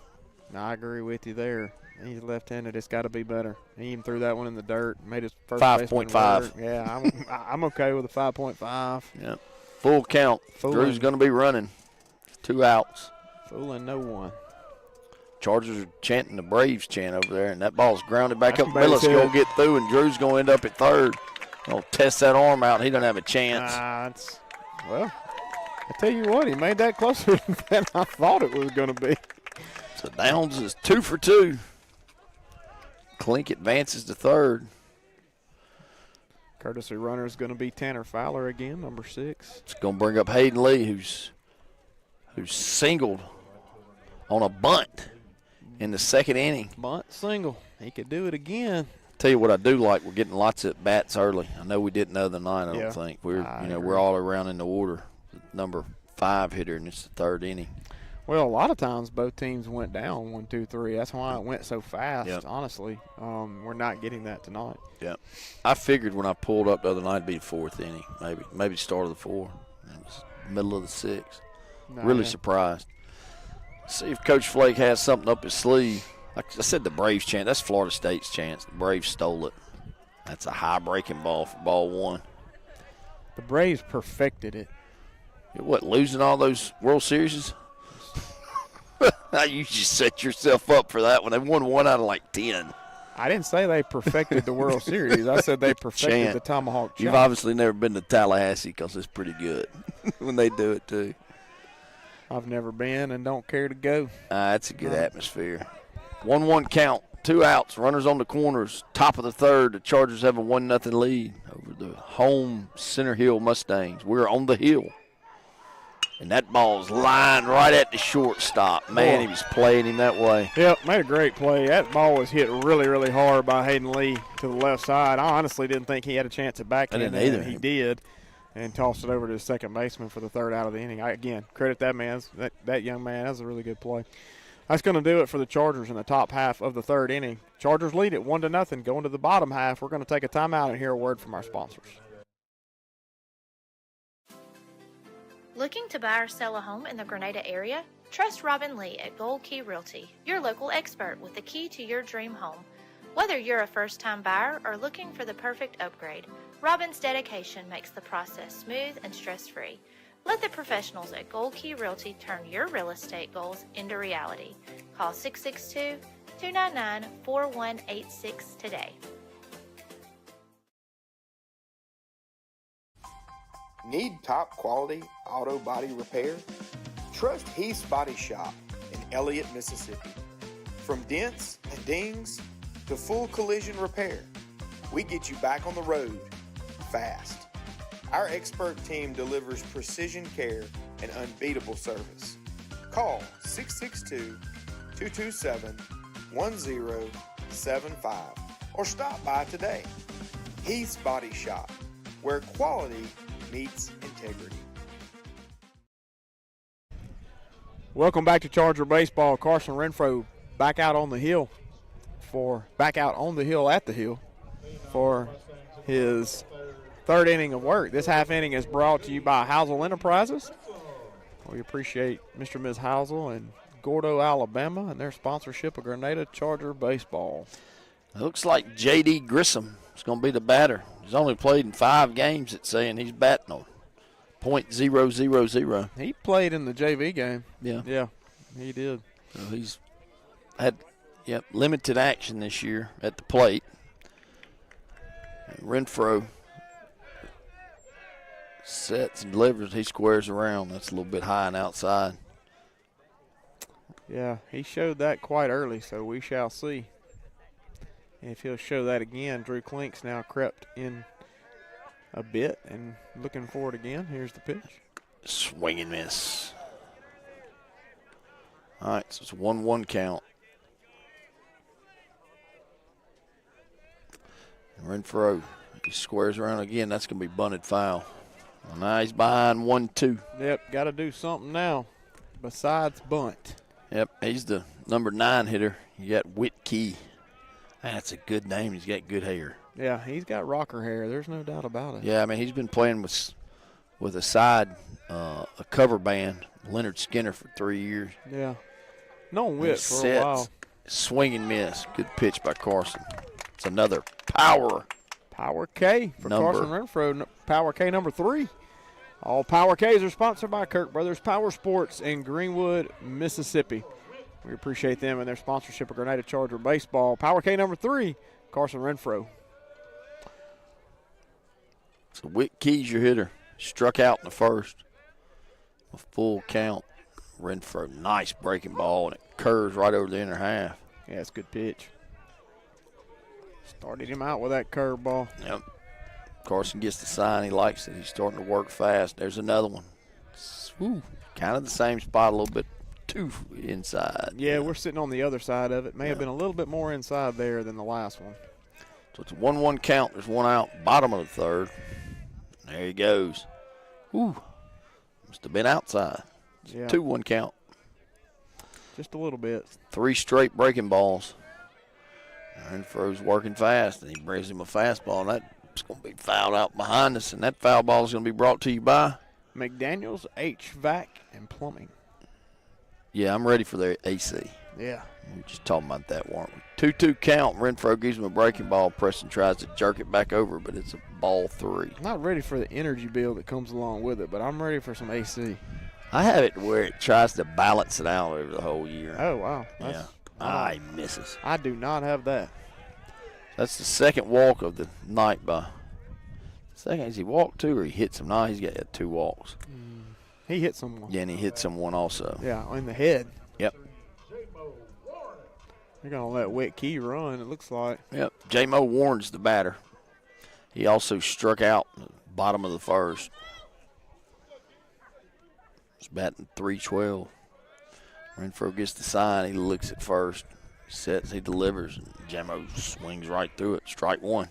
No, I agree with you there. He's left-handed. It's got to be better. He even threw that one in the dirt. Made his first 5.5. Yeah, I'm okay with a 5.5. Yeah. Full count. Drew's going to be running. 2 outs. Fooling no one. Chargers are chanting the Braves chant over there, and that ball's grounded back up the middle. It's going to get through, and Drew's going to end up at third. He'll test that arm out, and he doesn't have a chance. Well, I tell you what, he made that closer than I thought it was going to be. So Downs is 2 for 2. Klink advances to third. Courtesy runner is going to be Tanner Fowler again, number 6. It's going to bring up Hayden Lee, who's singled on a bunt in the second inning. Bunt single. He could do it again. Tell you what I do like, we're getting lots of bats early. I know we didn't the other night, I don't think. We're all around in the order. Number 5 hitter, and it's the third inning. Well, a lot of times both teams went down 1, 2, 3. That's why it went so fast, honestly. We're not getting that tonight. Yeah. I figured when I pulled up the other night it'd be the 4th inning, maybe start of the 4th. It was middle of the 6th. Really surprised. See if Coach Flake has something up his sleeve. Like I said, the Braves chant. That's Florida State's chance. The Braves stole it. That's a high-breaking ball for ball 1. The Braves perfected it. What, losing all those World Series? You just set yourself up for that one. They won 1 out of like 10. I didn't say they perfected the World Series. I said they perfected the Tomahawk chant. You've obviously never been to Tallahassee because it's pretty good when they do it too. I've never been and don't care to go. It's a good atmosphere. 1-1 count, 2 outs, runners on the corners. Top of the third, the Chargers have a 1-0 lead over the home Center Hill Mustangs. We're on the hill. And that ball's lined right at the shortstop. Man, he was playing him that way. Yep, made a great play. That ball was hit really, really hard by Hayden Lee to the left side. I honestly didn't think he had a chance at backhand. I didn't either. He did, and tossed it over to the second baseman for the 3rd out of the inning. Again, credit that man. That young man. That was a really good play. That's going to do it for the Chargers in the top half of the 3rd inning. Chargers lead it 1-0. Going to the bottom half, we're going to take a timeout and hear a word from our sponsors. Looking to buy or sell a home in the Grenada area? Trust Robin Lee at Gold Key Realty, your local expert with the key to your dream home. Whether you're a first-time buyer or looking for the perfect upgrade, Robin's dedication makes the process smooth and stress-free. Let the professionals at Gold Key Realty turn your real estate goals into reality. Call 662-299-4186 today. Need top quality auto body repair? Trust Heath's Body Shop in Elliott, Mississippi. From dents and dings to full collision repair, we get you back on the road fast. Our expert team delivers precision care and unbeatable service. Call 662-227-1075 or stop by today. Heath's Body Shop, where quality meets integrity. Welcome back to Charger Baseball. Carson Renfro back out on the hill at the hill for his third inning of work. This half inning is brought to you by Housel Enterprises. We appreciate Mr. and Ms. Housel and Gordo, Alabama, and their sponsorship of Grenada Charger Baseball. It looks like J.D. Grissom is going to be the batter. He's only played in 5 games. It's saying he's batting on .000. He played in the JV game. Yeah. Yeah, he did. So he's had limited action this year at the plate. And Renfro sets and delivers. He squares around. That's a little bit high and outside. Yeah, he showed that quite early, so we shall see if he'll show that again. Drew Klink's now crept in a bit and looking for it again. Here's the pitch. Swing and miss. All right, so it's a 1-1 count. Renfro, he squares around again. That's going to be bunted foul. Well, now he's behind 1-2. Yep, got to do something now besides bunt. Yep, he's the number 9 hitter. You got Whit Key. That's a good name. He's got good hair. Yeah, he's got rocker hair. There's no doubt about it. Yeah, I mean, he's been playing with a side, a cover band, Leonard Skinner, for 3 years. Yeah. Known Whit for a while. Swing and miss. Good pitch by Carson. It's another Power K for Carson Renfro. Power K number 3. All Power Ks are sponsored by Kirk Brothers Power Sports in Greenwood, Mississippi. We appreciate them and their sponsorship of Grenada Charger Baseball. Power K number 3, Carson Renfro. So Whit Key's your hitter. Struck out in the first. A full count. Renfro, nice breaking ball, and it curves right over the inner half. Yeah, it's a good pitch. Started him out with that curveball. Yep. Carson gets the sign. He likes it. He's starting to work fast. There's another one. Kind of the same spot, a little bit too inside. Yeah, we're sitting on the other side of it. May have been a little bit more inside there than the last one. So it's a 1-1 count. There's one out, bottom of the third. There he goes. Must have been outside. Yeah. 2-1 count. Just a little bit. 3 straight breaking balls. Renfro's working fast, and he brings him a fastball, and that's going to be fouled out behind us, and that foul ball is going to be brought to you by McDaniels HVAC and Plumbing. Yeah, I'm ready for the AC. Yeah. We were just talking about that, weren't we? 2-2 count. Renfro gives him a breaking ball. Preston tries to jerk it back over, but it's a ball 3. I'm not ready for the energy bill that comes along with it, but I'm ready for some AC. I have it where it tries to balance it out over the whole year. Oh, wow. Yeah. He misses. I do not have that. That's the second walk of the night by. Second, has he walked 2 or he hits him? No, he's got 2 walks. He hit someone. Yeah, and he hit someone also. Yeah, in the head. Yep. They're going to let Whit Key run, it looks like. Yep. J-Mo Warren's the batter. He also struck out in the bottom of the first. He's batting .312. Renfro gets the sign. He looks at first. He sets, he delivers, and J-Mo swings right through it. Strike 1.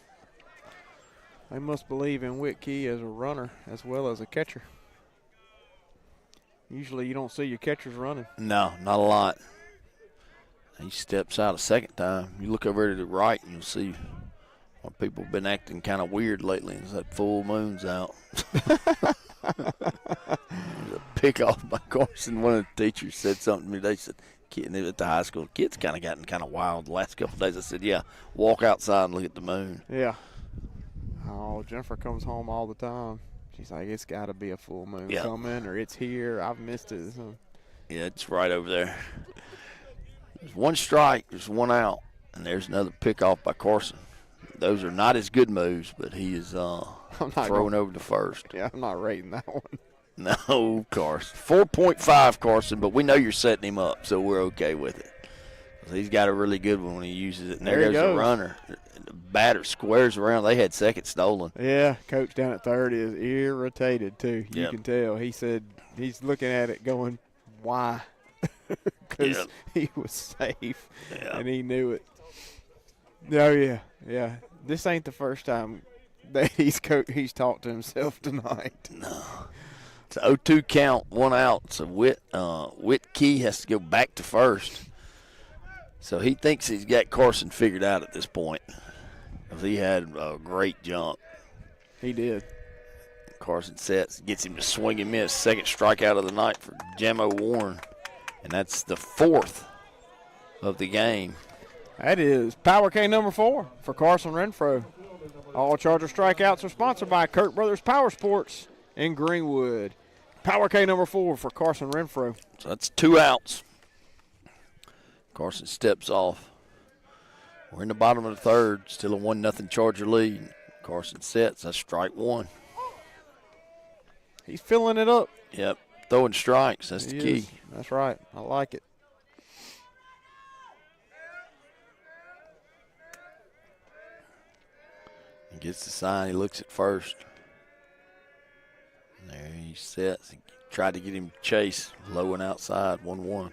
They must believe in Whit Key as a runner as well as a catcher. Usually you don't see your catchers running. No, not a lot. He steps out a second time. You look over to the right and you'll see why people have been acting kind of weird lately. It's that full moon's out. There's a pick-off by Carson. One of the teachers said something to me. They said, kid, at the high school, kids kind of gotten kind of wild the last couple of days. I said, yeah, walk outside and look at the moon. Yeah. Oh, Jennifer comes home all the time. She's like, it's got to be a full moon coming, or it's here. I've missed it. So. Yeah, it's right over there. There's 1 strike. There's 1 out. And there's another pickoff by Carson. those are not as good moves, but he is throwing over to first. Yeah, I'm not rating that one. No, Carson. 4.5, Carson, but we know you're setting him up, so we're okay with it. He's got a really good one when he uses it. And there goes the runner. The batter squares around. They had second stolen. Yeah, coach down at third is irritated, too. You Yep. can tell. He said he's looking at it going, why? Because he was safe, and he knew it. Oh, yeah. This ain't the first time that he's talked to himself tonight. No. It's an 0-2 count, 1 out. So Whit Key has to go back to first. So he thinks he's got Carson figured out at this point. Because he had a great jump. He did. Carson sets, gets him to swing and miss. Second strikeout of the night for Jamo Warren. And that's the 4th of the game. That is Power K number 4 for Carson Renfro. All Charger strikeouts are sponsored by Kirk Brothers Power Sports in Greenwood. Power K number 4 for Carson Renfro. So that's 2 outs. Carson steps off. We're in the bottom of the third, still a 1-0 Charger lead. Carson sets, that's strike 1. He's filling it up. Yep, throwing strikes, that's the key. That's right, I like it. He gets the sign, he looks at first. There he sets, he tried to get him to chase, low and outside, 1-1.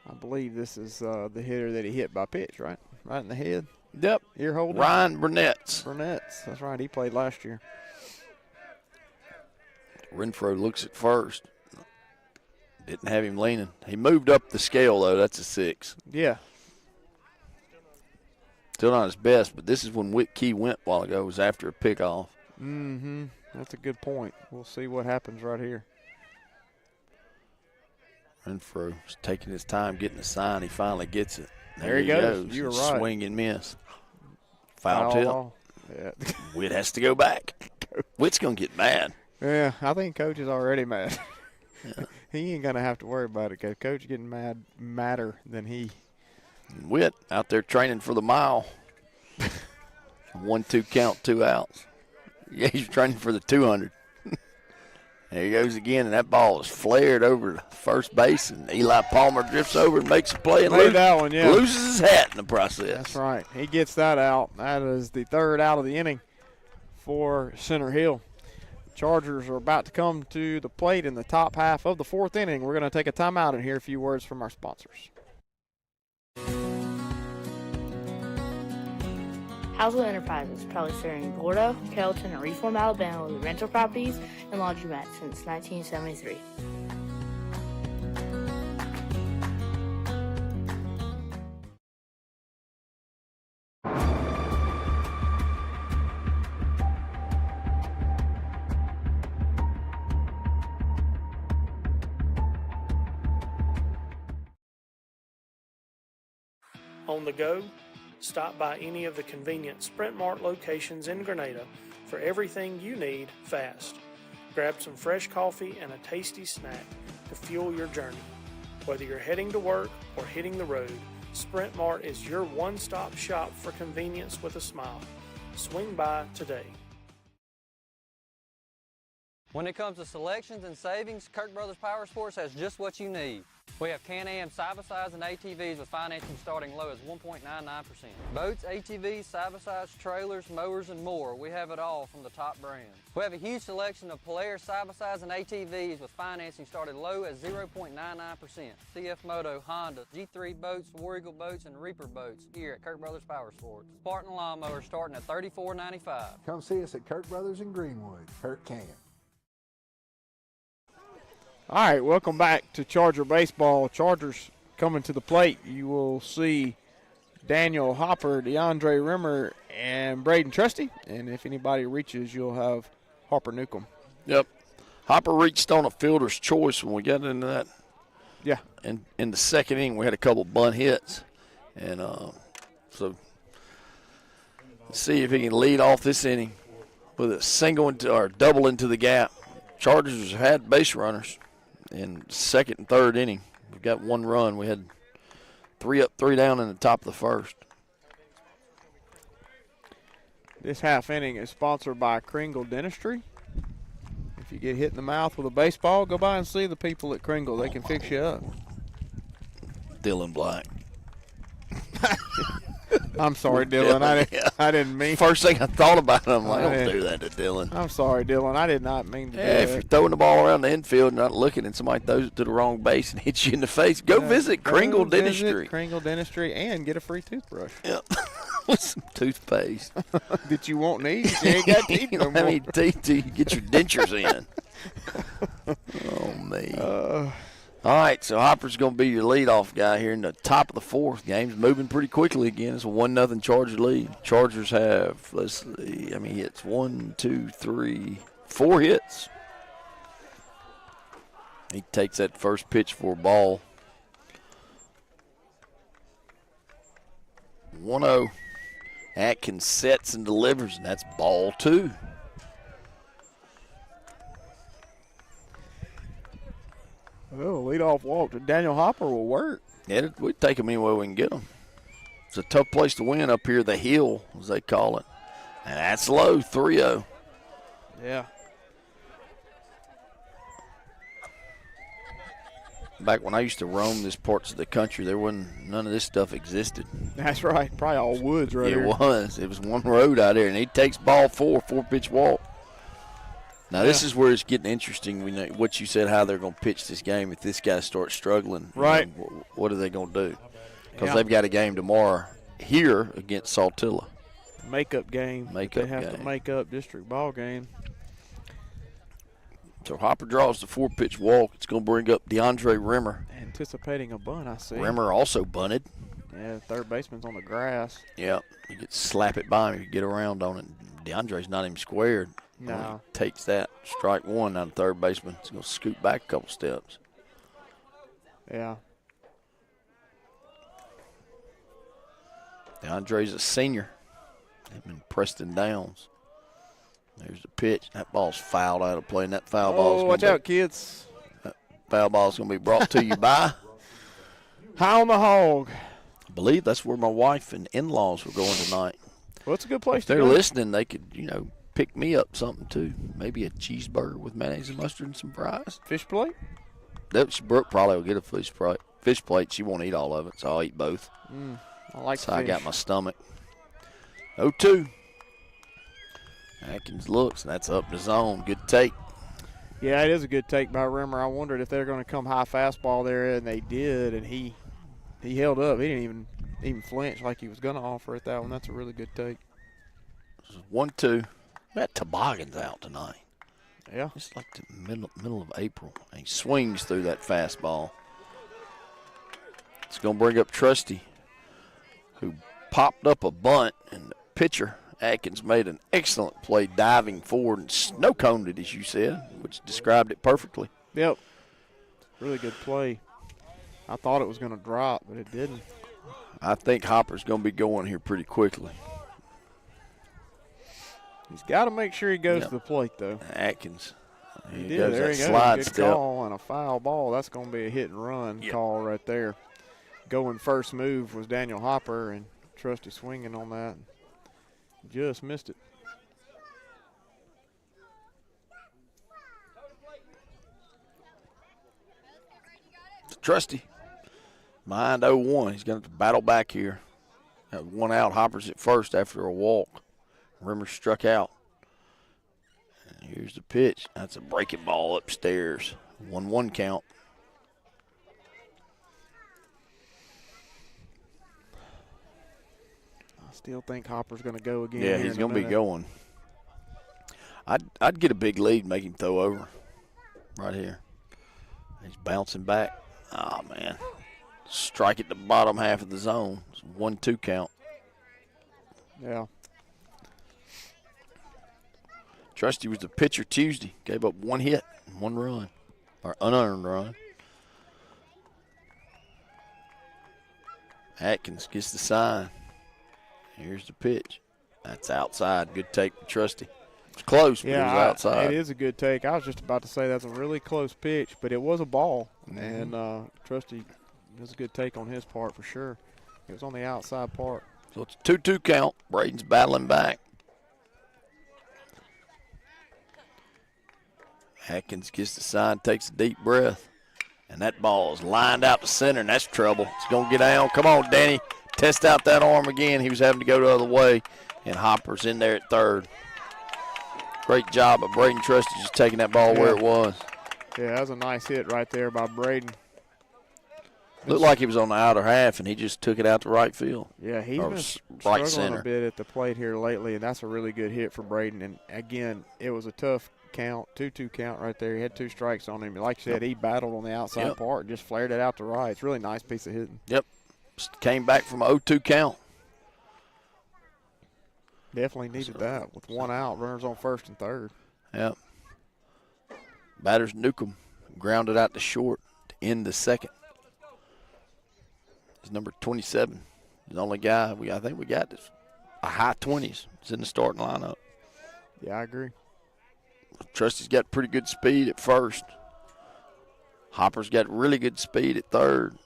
I believe this is the hitter that he hit by pitch, right? Right in the head. Yep. Ear holder. Ryan Burnett's. That's right. He played last year. Renfro looks at first. Didn't have him leaning. He moved up the scale, though. That's a 6. Yeah. Still not his best, but this is when Whit Key went a while ago. It was after a pickoff. Mm-hmm. That's a good point. We'll see what happens right here. Renfro's taking his time getting the sign. He finally gets it. There he goes. You were right. Swing and miss. Foul tip. Yeah. Whit has to go back. Whit's going to get mad. Yeah, I think Coach is already mad. Yeah. He ain't going to have to worry about it because Coach getting madder than he. Whit out there training for the mile. 1-2 count, 2 outs. Yeah, he's training for the 200. There he goes again, and that ball is flared over to first base, and Eli Palmer drifts over and makes a play and loses his hat in the process. That's right. He gets that out. That is the 3rd out of the inning for Center Hill. Chargers are about to come to the plate in the top half of the 4th inning. We're going to take a timeout and hear a few words from our sponsors. Housel Enterprises, proudly serving Gordo, Kelton, and Reform, Alabama with rental properties and laundromats since 1973. On the go? Stop by any of the convenient Sprint Mart locations in Grenada for everything you need fast. Grab some fresh coffee and a tasty snack to fuel your journey. Whether you're heading to work or hitting the road, Sprint Mart is your one-stop shop for convenience with a smile. Swing by today. When it comes to selections and savings, Kirk Brothers Power Sports has just what you need. We have Can-Am side-by-sides and ATVs with financing starting low as 1.99%. Boats, ATVs, side-by-sides, trailers, mowers, and more. We have it all from the top brands. We have a huge selection of Polaris side-by-sides and ATVs with financing started low as 0.99%. CF Moto, Honda, G3 boats, War Eagle boats, and Reaper boats here at Kirk Brothers Power Sports. Spartan lawnmower starting at $34.95. Come see us at Kirk Brothers in Greenwood. Kirk can. All right, welcome back to Charger Baseball. Chargers coming to the plate. You will see Daniel Hopper, DeAndre Rimmer, and Braden Trusty. And if anybody reaches, you'll have Harper Newcomb. Yep. Hopper reached on a fielder's choice when we got into that. Yeah. And in the 2nd inning, we had a couple bunt hits. And so let's see if he can lead off this inning with a single or double into the gap. Chargers have had base runners in 2nd and 3rd inning. We've got 1 run. We had 3 up, 3 down in the top of the 1st. This half inning is sponsored by Kringle Dentistry. If you get hit in the mouth with a baseball, go by and see the people at Kringle. They can fix you up. Dylan Black. I'm sorry, Dylan. I didn't mean. First thing I thought about it, I'm like, don't do that to Dylan. I'm sorry, Dylan. I did not mean to do If you're that. throwing the ball around the infield and not looking and somebody throws it to the wrong base and hits you in the face, go visit Kringle Dentistry. Kringle Dentistry and get a free toothbrush. Yep. With some toothpaste. That you won't need. You ain't got teeth no more. How many teeth do you get your dentures in? Oh, man. All right, so Hopper's going to be your leadoff guy here in the top of the fourth. Game's moving pretty quickly again. It's a 1-0 Charger lead. Chargers have, let's see, how many hits? 1, 2, 3, 4 hits. He takes that first pitch for a ball. 1-0. Atkins sets and delivers, and that's ball 2. Oh, leadoff walk to Daniel Hopper will work. Yeah, we take them any way we can get them. It's a tough place to win up here, the hill, as they call it. And that's low, 3-0. Yeah. Back when I used to roam these parts of the country, there wasn't none of this stuff existed. That's right. Probably all woods right here. It was. It was one road out there, and he takes ball 4, 4-pitch walk. Now, this is where it's getting interesting. We know what you said, how they're going to pitch this game if this guy starts struggling. Right. What are they going to do? Because they've got a game tomorrow here against Saltillo. Makeup game. They have to make up district ball game. So Hopper draws the 4-pitch walk. It's going to bring up DeAndre Rimmer. Anticipating a bunt, I see. Rimmer also bunted. Yeah, third baseman's on the grass. Yep. You could slap it by him if you get around on it. DeAndre's not even squared. No. Takes that. Strike one on the third baseman. He's going to scoot back a couple steps. Yeah. DeAndre's a senior. Him and Preston Downs. There's the pitch. That ball's fouled out of play, and that foul ball's watch out, kids. That foul ball's going to be brought to you by High on the Hog. I believe that's where my wife and in-laws were going tonight. Well, it's a good place if to they're go. listening, they could, pick me up something too. Maybe a cheeseburger with mayonnaise and mustard and some fries. Fish plate? Brooke probably will get a fish plate. She won't eat all of it, so I'll eat both. I like so fish. I got my stomach. 0-2. Atkins looks, and that's up the zone. Good take. Yeah, it is a good take by Rimmer. I wondered if they're going to come high fastball there, and they did, and he held up. He didn't even flinch like he was going to offer at that one. That's a really good take. 1-2. We got toboggans out tonight. Yeah. It's like the middle of April. And he swings through that fastball. It's going to bring up Trusty, who popped up a bunt, and the pitcher, Atkins, made an excellent play diving forward and snow-coned it, as you said, which described it perfectly. Yep. Really good play. I thought it was going to drop, but it didn't. I think Hopper's going to be going here pretty quickly. He's got to make sure he goes to the plate, though. Atkins. He did. There he goes. Slide Good step. call and a foul ball. That's going to be a hit-and-run call right there. Going first move was Daniel Hopper, and Trusty swinging on that. Just missed it. Trusty. Mind 0-1. He's going to battle back here. Got one out. Hopper's at first after a walk. Rimmer struck out. And here's the pitch. That's a breaking ball upstairs. 1-1 count. I still think Hopper's going to go again. Yeah, he's going to be going. I'd get a big lead, make him throw over right here. He's bouncing back. Oh, man. Strike at the bottom half of the zone. It's a 1-2 count. Yeah. Trusty was the pitcher Tuesday. Gave up one hit, 1 run, or unearned run. Atkins gets the sign. Here's the pitch. That's outside. Good take for Trusty. It's close, but it was outside. It is a good take. I was just about to say that's a really close pitch, but it was a ball. And Trusty, it was a good take on his part for sure. It was on the outside part. So it's a 2-2 count. Braden's battling back. Atkins gets the sign, takes a deep breath. And that ball is lined out to center, and that's trouble. It's going to get down. Come on, Danny. Test out that arm again. He was having to go the other way, and Hopper's in there at third. Great job of Braden Trusty just taking that ball where it was. Yeah, that was a nice hit right there by Braden. Looked like he was on the outer half, and he just took it out to right field. Yeah, he's or been right struggling center. a bit at the plate here lately, and that's a really good hit for Braden. And, again, it was a tough count, 2-2 count right there. He had 2 strikes on him. Like you said, he battled on the outside part and just flared it out to right. It's a really nice piece of hitting. Yep. Came back from a 0-2 count. Definitely needed that with 1 out, runners on first and third. Yep. Batters Newcomb grounded out to short to end the second. He's number 27. He's the only guy I think we got this a high 20s. He's in the starting lineup. Yeah, I agree. Trusty's got pretty good speed at first. Hopper's got really good speed at third.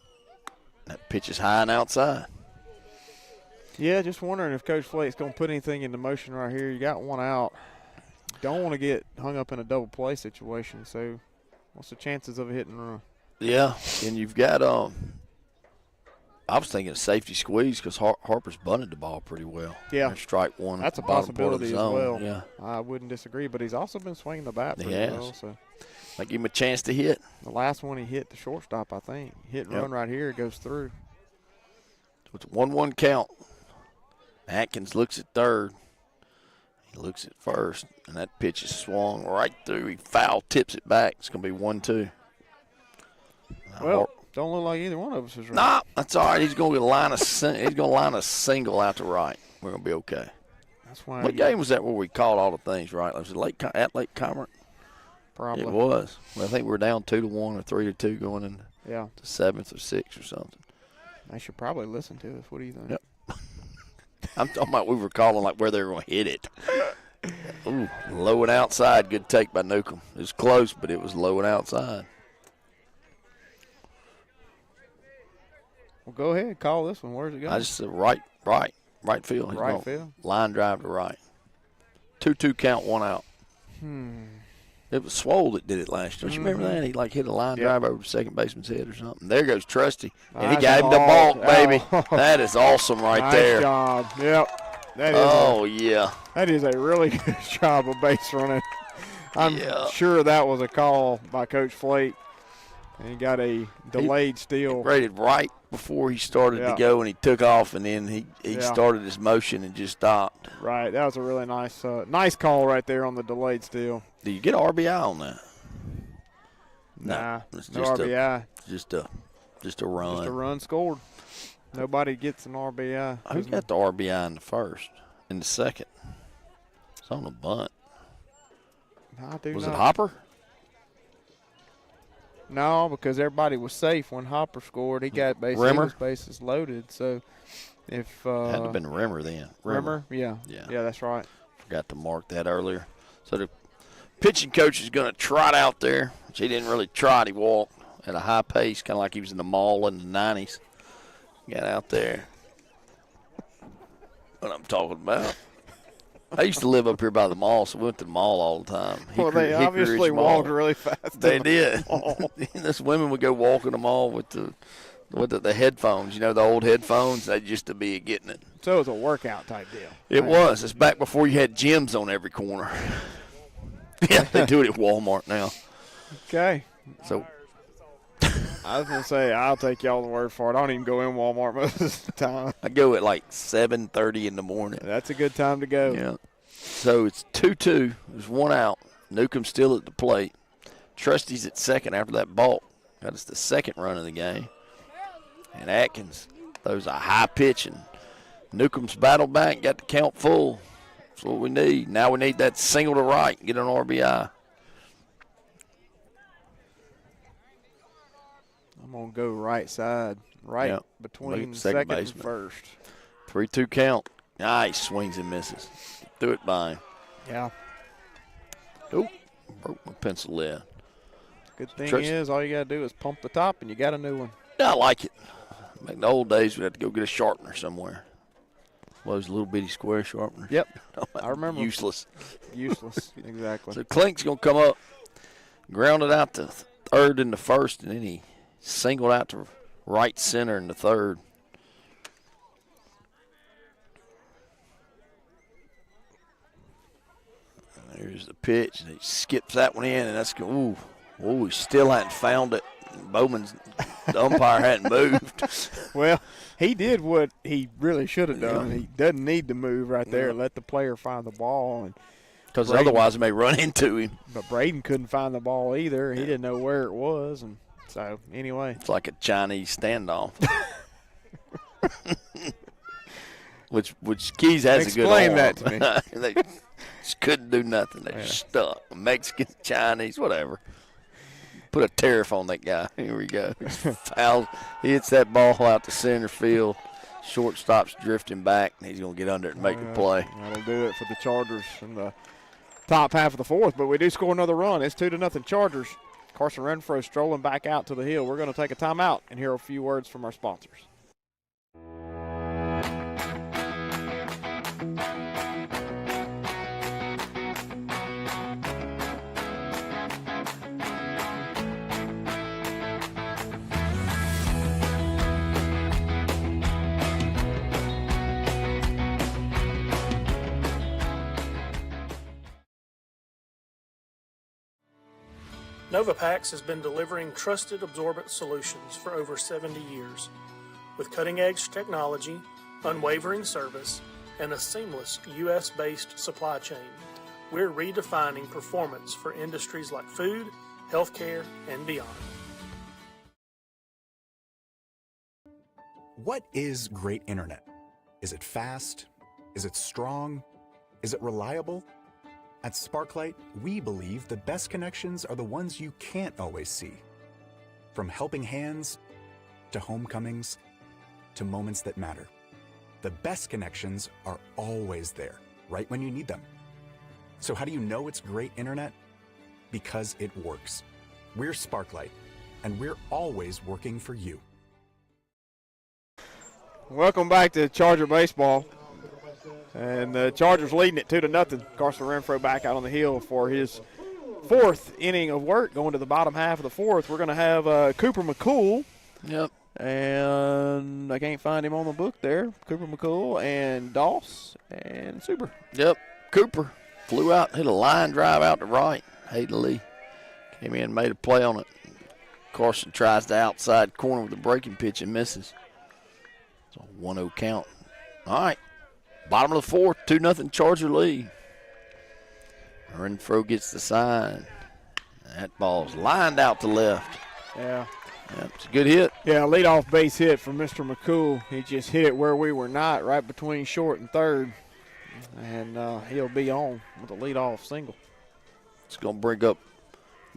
That pitch is high and outside. Yeah, just wondering if Coach Flake's going to put anything into motion right here. You got 1 out. Don't want to get hung up in a double play situation. So, what's the chances of a hit and run? Yeah, and you've got I was thinking a safety squeeze because Harper's bunted the ball pretty well. Yeah, strike one. That's a possibility as well. Yeah, I wouldn't disagree. But he's also been swinging the bat pretty well. So, like give him a chance to hit. The last one he hit the shortstop, I think. Hit and run right here, it goes through. So it's a 1-1 count. Atkins looks at third. He looks at first, and that pitch is swung right through. He foul tips it back. It's going to be 1-2. Well, don't look like either one of us is right. Nah, that's all right. He's going to line a single out to right. We're going to be okay. That's why. What game was that where we called all the things right? Was it at Lake Commerce? Probably. It was. Well, I think we were down 2-1 or 3-2 going into the 7th or 6th or something. They should probably listen to us. What do you think? Yep. I'm talking about we were calling like where they were going to hit it. Ooh, low and outside. Good take by Newcomb. It was close, but it was low and outside. Well, go ahead. Call this one. Where's it going? I just said right field. He's right field. Line drive to right. 2-2 count, 1 out. It was Swole that did it last year. Don't you remember that? He hit a line drive over the second baseman's head or something. There goes Trusty. And he got him the balk, baby. That is awesome right there. Nice job. Yep. Yeah. That is a really good job of base running. I'm sure that was a call by Coach Flake. And he got a delayed steal. He rated right before he started to go, and he took off, and then he started his motion and just stopped. Right. That was a really nice call right there on the delayed steal. Do you get an RBI on that? Nah, it's no RBI. Just a run. Just a run scored. Nobody gets an RBI. Who got the RBI in the first? In the second? It's on a bunt. Was it Hopper? No, because everybody was safe when Hopper scored. He got bases loaded. So if had to have been Rimmer then. Rimmer? Yeah, that's right. Forgot to mark that earlier. So the pitching coach is going to trot out there, which he didn't really trot. He walked at a high pace, kind of like he was in the mall in the 90s. Got out there. What I'm talking about. I used to live up here by the mall, so we went to the mall all the time. They obviously walked really fast. They did. This women would go walk in the mall with the headphones, the old headphones. They just to be getting it. So it was a workout type deal. It was. It's back before you had gyms on every corner. Yeah, they do it at Walmart now. Okay. So I was going to say, I'll take y'all's word for it. I don't even go in Walmart most of the time. I go at like 7:30 in the morning. That's a good time to go. Yeah. So it's 2-2. There's 1 out. Newcomb's still at the plate. Trusty's at second after that balk. Got us the second run of the game. And Atkins throws a high pitch, and Newcomb's battled back, got the count full. That's what we need. Now we need that single to right, get an RBI. I'm going to go right side, between second and first. 3-2 count. Nice swings and misses. Threw it by him. Yeah. Oh, broke my pencil there. Good thing is all you got to do is pump the top, and you got a new one. Yeah, I like it. Back in the old days, we had to go get a sharpener somewhere. Well, those little bitty square sharpeners. Yep, I remember. Useless. Useless, exactly. So Clink's going to come up. grounded out to third in the first, and then he singled out to right center in the third. And there's the pitch, and he skips that one in, and that's good. Ooh, he still hadn't found it. Bowman's the umpire hadn't moved. Well, he did what he really should have done. He doesn't need to move right there. Let the player find the ball. Because otherwise he may run into him. But Braden couldn't find the ball either. He didn't know where it was. And so, anyway. It's like a Chinese standoff. which Keys has a good arm. Explain that to me. They just couldn't do nothing. They stuck. Mexican, Chinese, whatever. Put a tariff on that guy. Here we go. Foul. He hits that ball out to center field. Shortstop's drifting back, and he's going to get under it and make the play. That'll do it for the Chargers in the top half of the fourth. But we do score another run. It's 2-0 Chargers. Carson Renfro strolling back out to the hill. We're going to take a timeout and hear a few words from our sponsors. Novapax has been delivering trusted absorbent solutions for over 70 years. With cutting-edge technology, unwavering service, and a seamless U.S.-based supply chain, we're redefining performance for industries like food, healthcare, and beyond. What is great internet? Is it fast? Is it strong? Is it reliable? At Sparklight, we believe the best connections are the ones you can't always see. From helping hands, to homecomings, to moments that matter. The best connections are always there, right when you need them. So how do you know it's great internet? Because it works. We're Sparklight, and we're always working for you. Welcome back to Charger Baseball. And the Chargers leading it 2-0. Carson Renfro back out on the hill for his fourth inning of work. Going to the bottom half of the fourth, we're going to have Cooper McCool. Yep. And I can't find him on the book there. Cooper McCool and Doss and Super. Yep. Cooper flew out, hit a line drive out to right. Hayden Lee came in and made a play on it. Carson tries the outside corner with a breaking pitch and misses. It's a 1-0 count. All right. Bottom of the fourth, 2-0 Charger lead. Renfro gets the sign. That ball's lined out to left. Yeah. Yep, it's a good hit. Yeah, leadoff base hit from Mr. McCool. He just hit it where we were not, right between short and third. And he'll be on with a leadoff single. It's going to bring up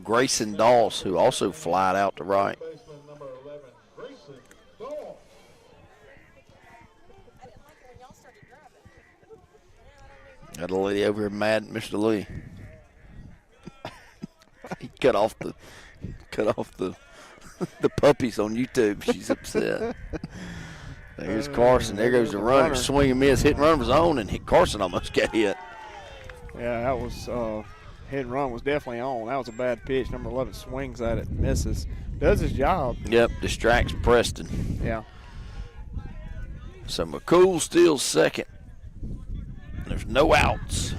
Grayson Doss, who also flied out to right. Got a lady over here mad at Mr. Lee. He cut off the the puppies on YouTube. She's upset. There's Carson. There goes the runner. Swing and miss. Hit and run of his own, and Carson almost got hit. Yeah, that was hit and run was definitely on. That was a bad pitch. Number 11 swings at it, misses. Does his job. Yep, distracts Preston. Yeah. So McCool steals second. There's no outs.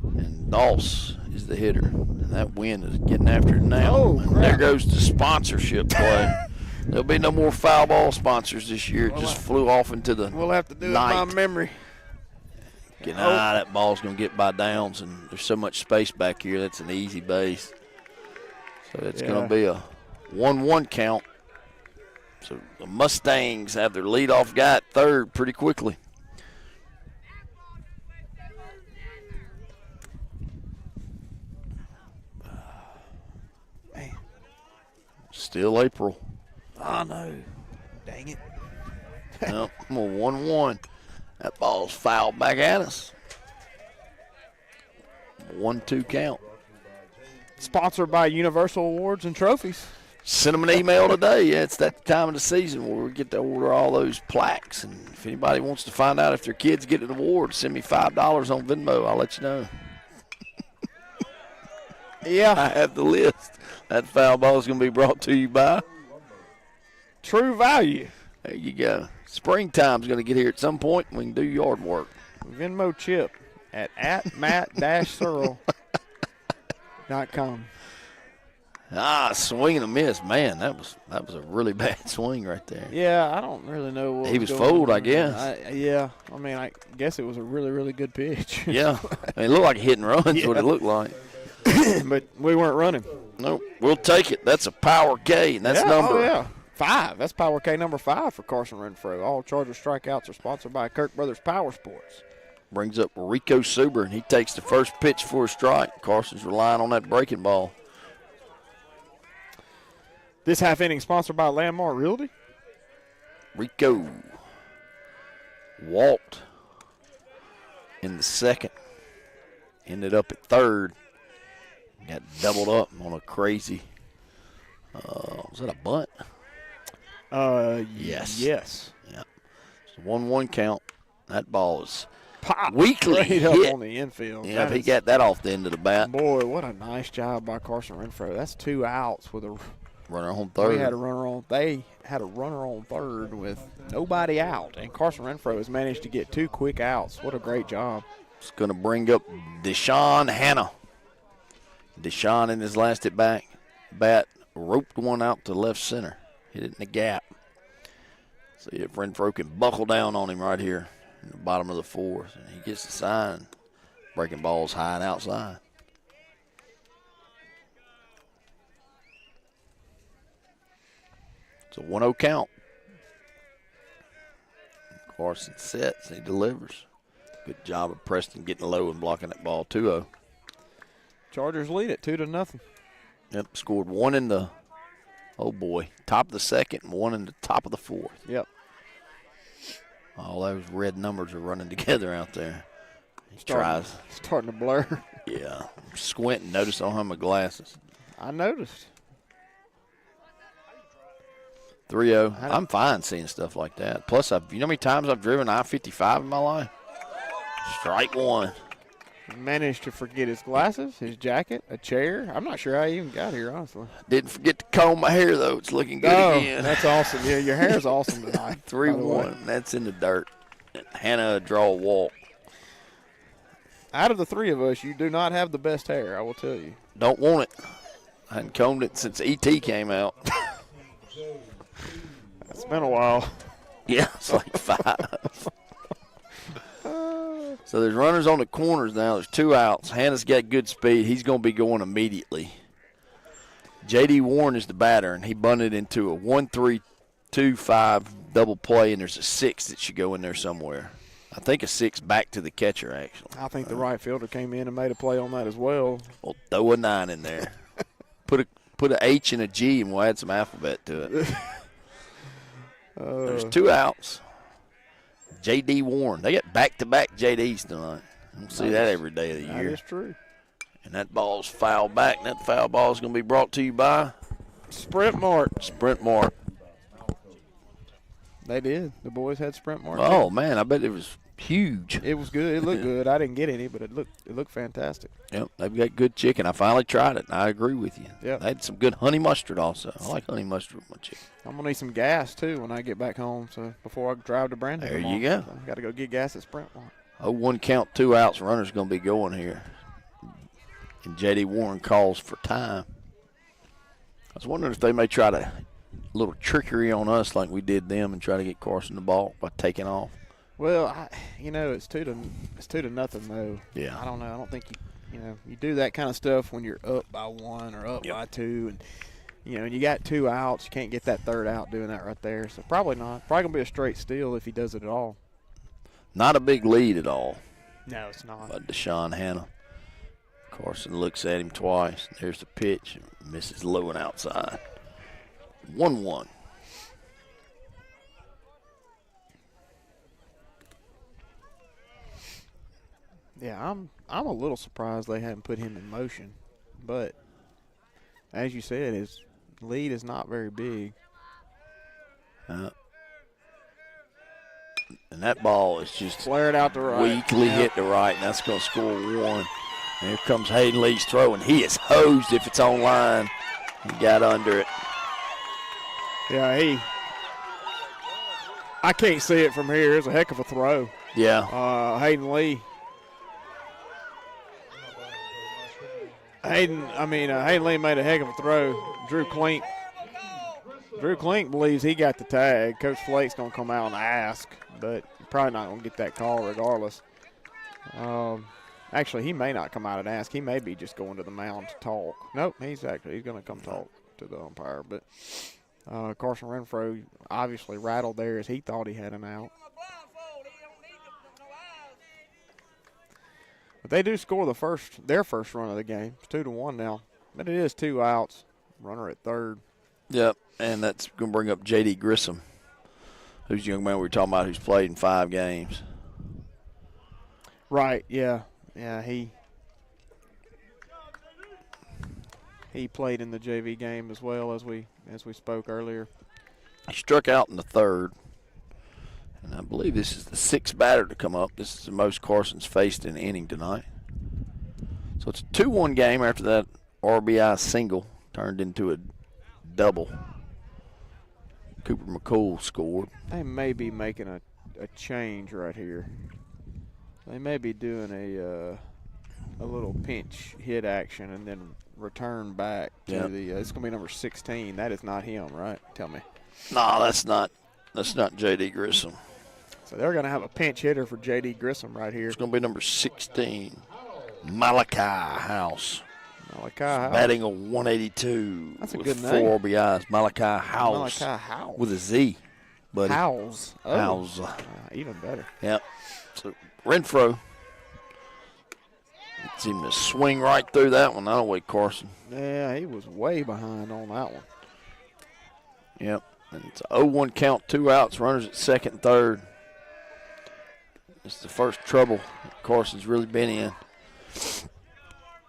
And Doss is the hitter. And that wind is getting after it now. Oh, and there goes the sponsorship play. There'll be no more foul ball sponsors this year. It just flew off into the We'll have to do night. it by memory. That ball's going to get by downs, and there's so much space back here. That's an easy base. So it's going to be a 1-1 count. So the Mustangs have their leadoff guy at third pretty quickly. Man. Still April. I know. Dang it. Nope, 1-1. That ball's fouled back at us. 1-2 count. Sponsored by Universal Awards and Trophies. Send them an email today. Yeah, it's that time of the season where we get to order all those plaques. And if anybody wants to find out if their kids get an award, send me $5 on Venmo. I'll let you know. Yeah. I have the list. That foul ball is going to be brought to you by True Value. There you go. Springtime's going to get here at some point. We can do yard work. Venmo Chip at matt-searle.com. Swing and a miss. Man, that was a really bad swing right there. Yeah, I don't really know what He was going fooled, on. I guess. I guess it was a really, really good pitch. Yeah. It looked like a hit and run. That's what it looked like. But we weren't running. Nope. We'll take it. That's a Power K, and that's number. Oh, yeah. 5. That's Power K number 5 for Carson Renfro. All Charger strikeouts are sponsored by Kirk Brothers Power Sports. Brings up Rico Suber, and he takes the first pitch for a strike. Carson's relying on that breaking ball. This half inning sponsored by Landmark Realty. Rico walked in the second. Ended up at third. Got doubled up on a crazy. Was that a bunt? Yes. Yes. Yeah. It's a 1-1 count. That ball is weakly hit up on the infield. Yeah, he got that off the end of the bat. Boy, what a nice job by Carson Renfro. That's 2 outs with a runner on third. They had a runner on third with nobody out, and Carson Renfro has managed to get 2 quick outs. What a great job. It's going to bring up Deshaun Hanna. Deshaun in his last at bat roped one out to left center. Hit it in the gap. See if Renfro can buckle down on him right here in the bottom of the 4th. And he gets the sign. Breaking balls high and outside. It's a 1-0 count. Carson sets and he delivers. Good job of Preston getting low and blocking that ball. 2-0. Chargers lead it 2-0. Yep, scored 1 in the, top of the second and 1 in the top of the 4th. Yep. All those red numbers are running together out there. He starting to blur. Yeah. Squinting. Notice I don't have my glasses. I noticed. 3-0. I'm fine seeing stuff like that. Plus, you know how many times I've driven I-55 in my life? Strike 1. Managed to forget his glasses, his jacket, a chair. I'm not sure how he even got here, honestly. Didn't forget to comb my hair, though. It's looking good again. That's awesome. Yeah, your hair is awesome tonight. 3-1. That's in the dirt. Hannah draw a walk. Out of the 3 of us, you do not have the best hair, I will tell you. Don't want it. I hadn't combed it since E.T. came out. It's been a while. Yeah, it's like 5. So there's runners on the corners now. There's 2 outs. Hannah's got good speed. He's going to be going immediately. J.D. Warren is the batter, and he bunted into a 1-3-2-5 double play, and there's a 6 that should go in there somewhere. I think a 6 back to the catcher, actually. I think the right fielder came in and made a play on that as well. Well, throw a 9 in there. Put a H and a G, and we'll add some alphabet to it. There's 2 outs. J.D. Warren. They got back-to-back J.D.'s tonight. You don't see that every day of the year. That is true. And that ball's foul back. And that foul ball is going to be brought to you by Sprint Mart. Sprint Mart. They did. The boys had Sprint Mart. Oh, man, I bet it was huge. It was good. It looked good. I didn't get any, but it looked fantastic. Yep, they've got good chicken. I finally tried it, and I agree with you. Yep. They had some good honey mustard also. I like honey mustard with my chicken. I'm going to need some gas, too, when I get back home. So before I drive to Brandon There tomorrow. you go. So I got to go get gas at Sprint Mart. 0-1 count, 2 outs. Runner's going to be going here. And J.D. Warren calls for time. I was wondering if they may try a little trickery on us like we did them and try to get Carson the ball by taking off. Well, it's 2-0 though. Yeah. I don't know. I don't think you do that kind of stuff when you're up by 1 or up by 2, and and you got 2 outs. You can't get that 3rd out doing that right there. So probably not. Probably gonna be a straight steal if he does it at all. Not a big lead at all. No, it's not. By Deshaun Hanna. Carson looks at him twice. There's the pitch. Misses low and outside. 1-1. Yeah, I'm a little surprised they haven't put him in motion, but as you said, his lead is not very big. And that ball is just flared out to right. Weakly hit to right, and that's going to score 1. Here comes Hayden Lee's throw, and he is hosed if it's on line. He got under it. Yeah, I can't see it from here. It's a heck of a throw. Yeah. Hayden Lee. Hayden Lee made a heck of a throw. Drew Klink believes he got the tag. Coach Flake's going to come out and ask, but probably not going to get that call regardless. Actually, he may not come out and ask. He may be just going to the mound to talk. Nope, he's going to come talk to the umpire. But Carson Renfro obviously rattled there as he thought he had an out. But they do score their first run of the game. It's 2-1 now. But it is 2 outs. Runner at third. Yep, and that's going to bring up J.D. Grissom, who's the young man we were talking about who's played in 5 games. Right, yeah. Yeah, he played in the JV game as well as we spoke earlier. He struck out in the 3rd. And I believe this is the 6th batter to come up. This is the most Carson's faced in an inning tonight. So it's a 2-1 game after that RBI single turned into a double. Cooper McCool scored. They may be making a change right here. They may be doing a little pinch hit action and then return back to the it's going to be number 16. That is not him, right? Tell me. No, that's not J.D. Grissom. So they're going to have a pinch hitter for J.D. Grissom right here. It's going to be number 16, Malachi House. Malachi House. Batting a 182. That's a with good name. 4 RBIs. Malachi House. Malachi House. With a Z, buddy. Howes. Oh. Howes. Even better. Yep. So Renfro seemed to swing right through that one. That way, Carson. Yeah, he was way behind on that one. Yep. And it's an 0-1 count, 2 outs, runners at second and third. It's the first trouble Carson's really been in.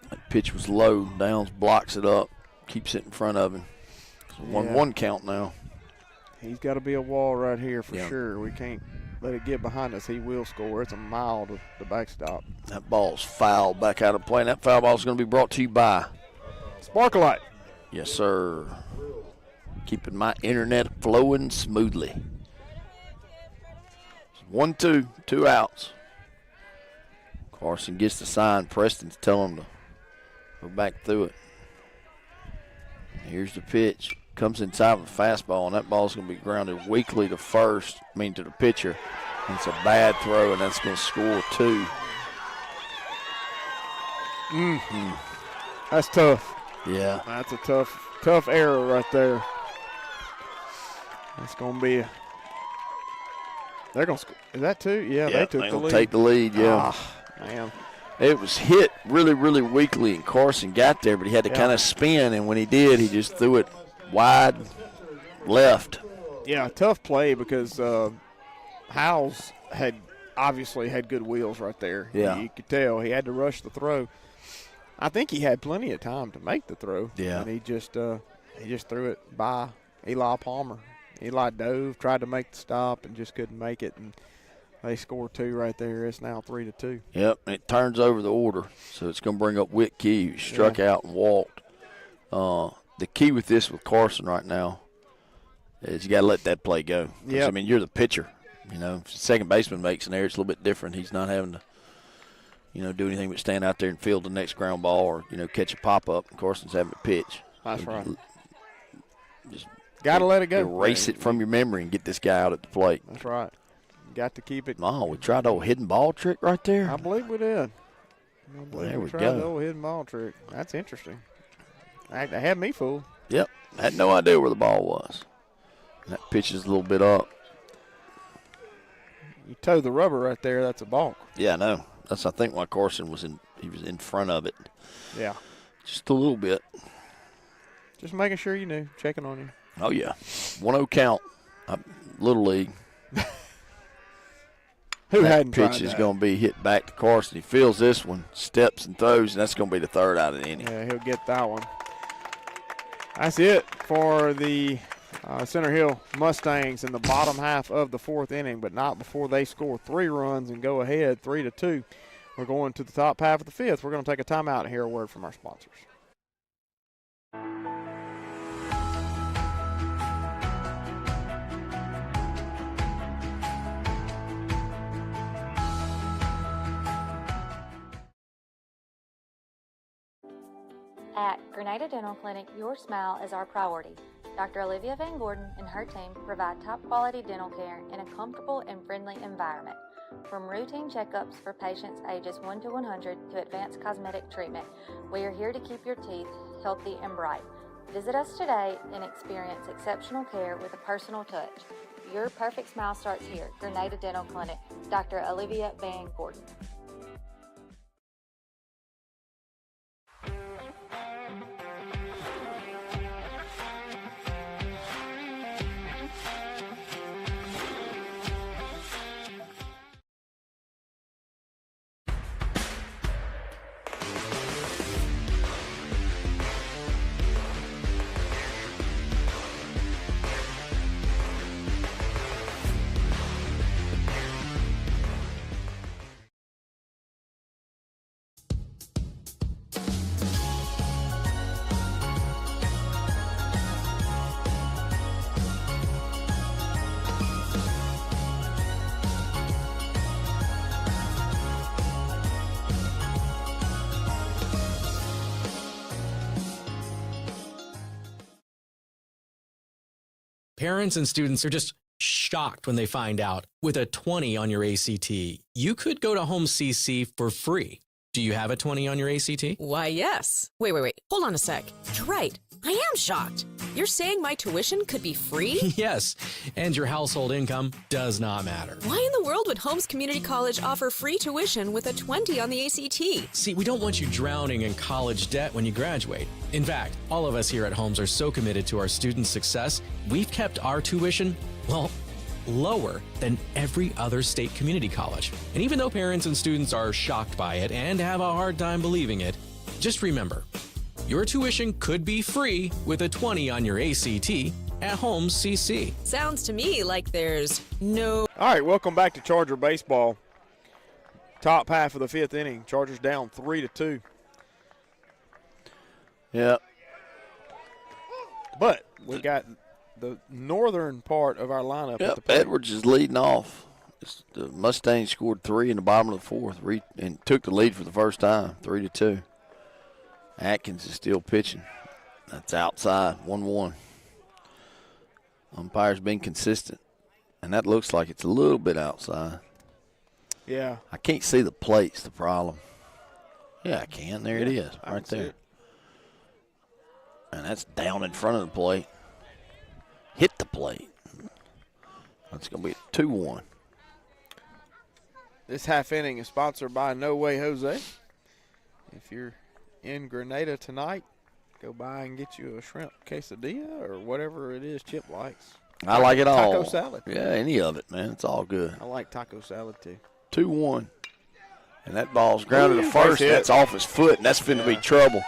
That pitch was low. Downs blocks it up, keeps it in front of him. It's a 1-1 count now. He's got to be a wall right here for sure. We can't let it get behind us. He will score. It's a mile to the backstop. That ball's fouled back out of play, and that foul ball is going to be brought to you by Sparklight. Yes, sir. Keeping my internet flowing smoothly. 1-2, 2 outs. Carson gets the sign. Preston's telling him to go back through it. Here's the pitch. Comes inside with a fastball, and that ball's going to be grounded weakly to the pitcher. And it's a bad throw, and that's going to score 2. That's tough. Yeah. That's a tough error right there. That's going to be they're going to score. Is that 2? Yeah, they took the lead. Take the lead, yeah. Man. It was hit really, really weakly, and Carson got there, but he had to kind of spin, and when he did, he just threw it wide left. Yeah, tough play because Howes had obviously had good wheels right there. Yeah. You could tell he had to rush the throw. I think he had plenty of time to make the throw. Yeah. And he just threw it by Eli Palmer. Eli dove, tried to make the stop, and just couldn't make it. And they scored 2 right there. It's now 3-2. Yep, and it turns over the order. So it's going to bring up Whit Key, who struck out and walked. The key with this with Carson right now is you got to let that play go. Yeah. I mean, you're the pitcher. You know, if the second baseman makes an error, it's a little bit different. He's not having to, do anything but stand out there and field the next ground ball or, catch a pop-up. Carson's having to pitch. That's right. Just got to let it go. Erase it from your memory and get this guy out at the plate. That's right. Got to keep it. Oh, we tried the old hidden ball trick right there. I believe we did. There we tried go. the old hidden ball trick. That's interesting. That had me fooled. Yep. I had no idea where the ball was. And that pitch is a little bit up. You toe the rubber right there, that's a balk. Yeah, I know. That's, I think, why Carson was in front of it. Yeah. Just a little bit. Just making sure you knew. Checking on you. Oh, yeah. 1-0 count. Little League. Who hadn't tried pitch is that? going to be hit back to Carson. He feels this one, steps and throws, and that's going to be the 3rd out of the inning. Yeah, he'll get that one. That's it for the Center Hill Mustangs in the bottom half of the 4th inning, but not before they score 3 runs and go ahead 3-2. We're going to the top half of the fifth. We're going to take a timeout and hear a word from our sponsors. At Grenada Dental Clinic, your smile is our priority. Dr. Olivia Van Gordon and her team provide top-quality dental care in a comfortable and friendly environment. From routine checkups for patients ages 1 to 100 to advanced cosmetic treatment, we are here to keep your teeth healthy and bright. Visit us today and experience exceptional care with a personal touch. Your perfect smile starts here. Grenada Dental Clinic, Dr. Olivia Van Gordon. Parents and students are just shocked when they find out with a 20 on your ACT, you could go to Home CC for free. Do you have a 20 on your ACT? Why, yes. Wait. Hold on a sec. You're right. I am shocked. You're saying my tuition could be free? Yes, and your household income does not matter. Why in the world would Holmes Community College offer free tuition with a 20 on the ACT? See, we don't want you drowning in college debt when you graduate. In fact, all of us here at Holmes are so committed to our students' success, we've kept our tuition, well, lower than every other state community college. And even though parents and students are shocked by it and have a hard time believing it, just remember, your tuition could be free with a 20 on your ACT at Holmes CC. Sounds to me like there's no... All right, welcome back to Charger Baseball. Top half of the fifth inning. Chargers down 3-2. Yeah. But we got the northern part of our lineup. Yep, Edwards is leading off. The Mustangs scored 3 in the bottom of the fourth and took the lead for the first time, 3-2. Atkins is still pitching. That's outside, 1-1. Umpire's been consistent, and that looks like it's a little bit outside. Yeah. I can't see the plate's the problem. Yeah, I can. There it is, right there. And that's down in front of the plate. Hit the plate. That's going to be a 2-1. This half inning is sponsored by No Way Jose. If you're in Grenada tonight, go by and get you a shrimp quesadilla or whatever it is Chip likes. I like it all. Taco salad. Yeah, any of it, man. It's all good. I like taco salad too. 2-1. And that ball's grounded to first. That's off his foot, and that's finna be trouble.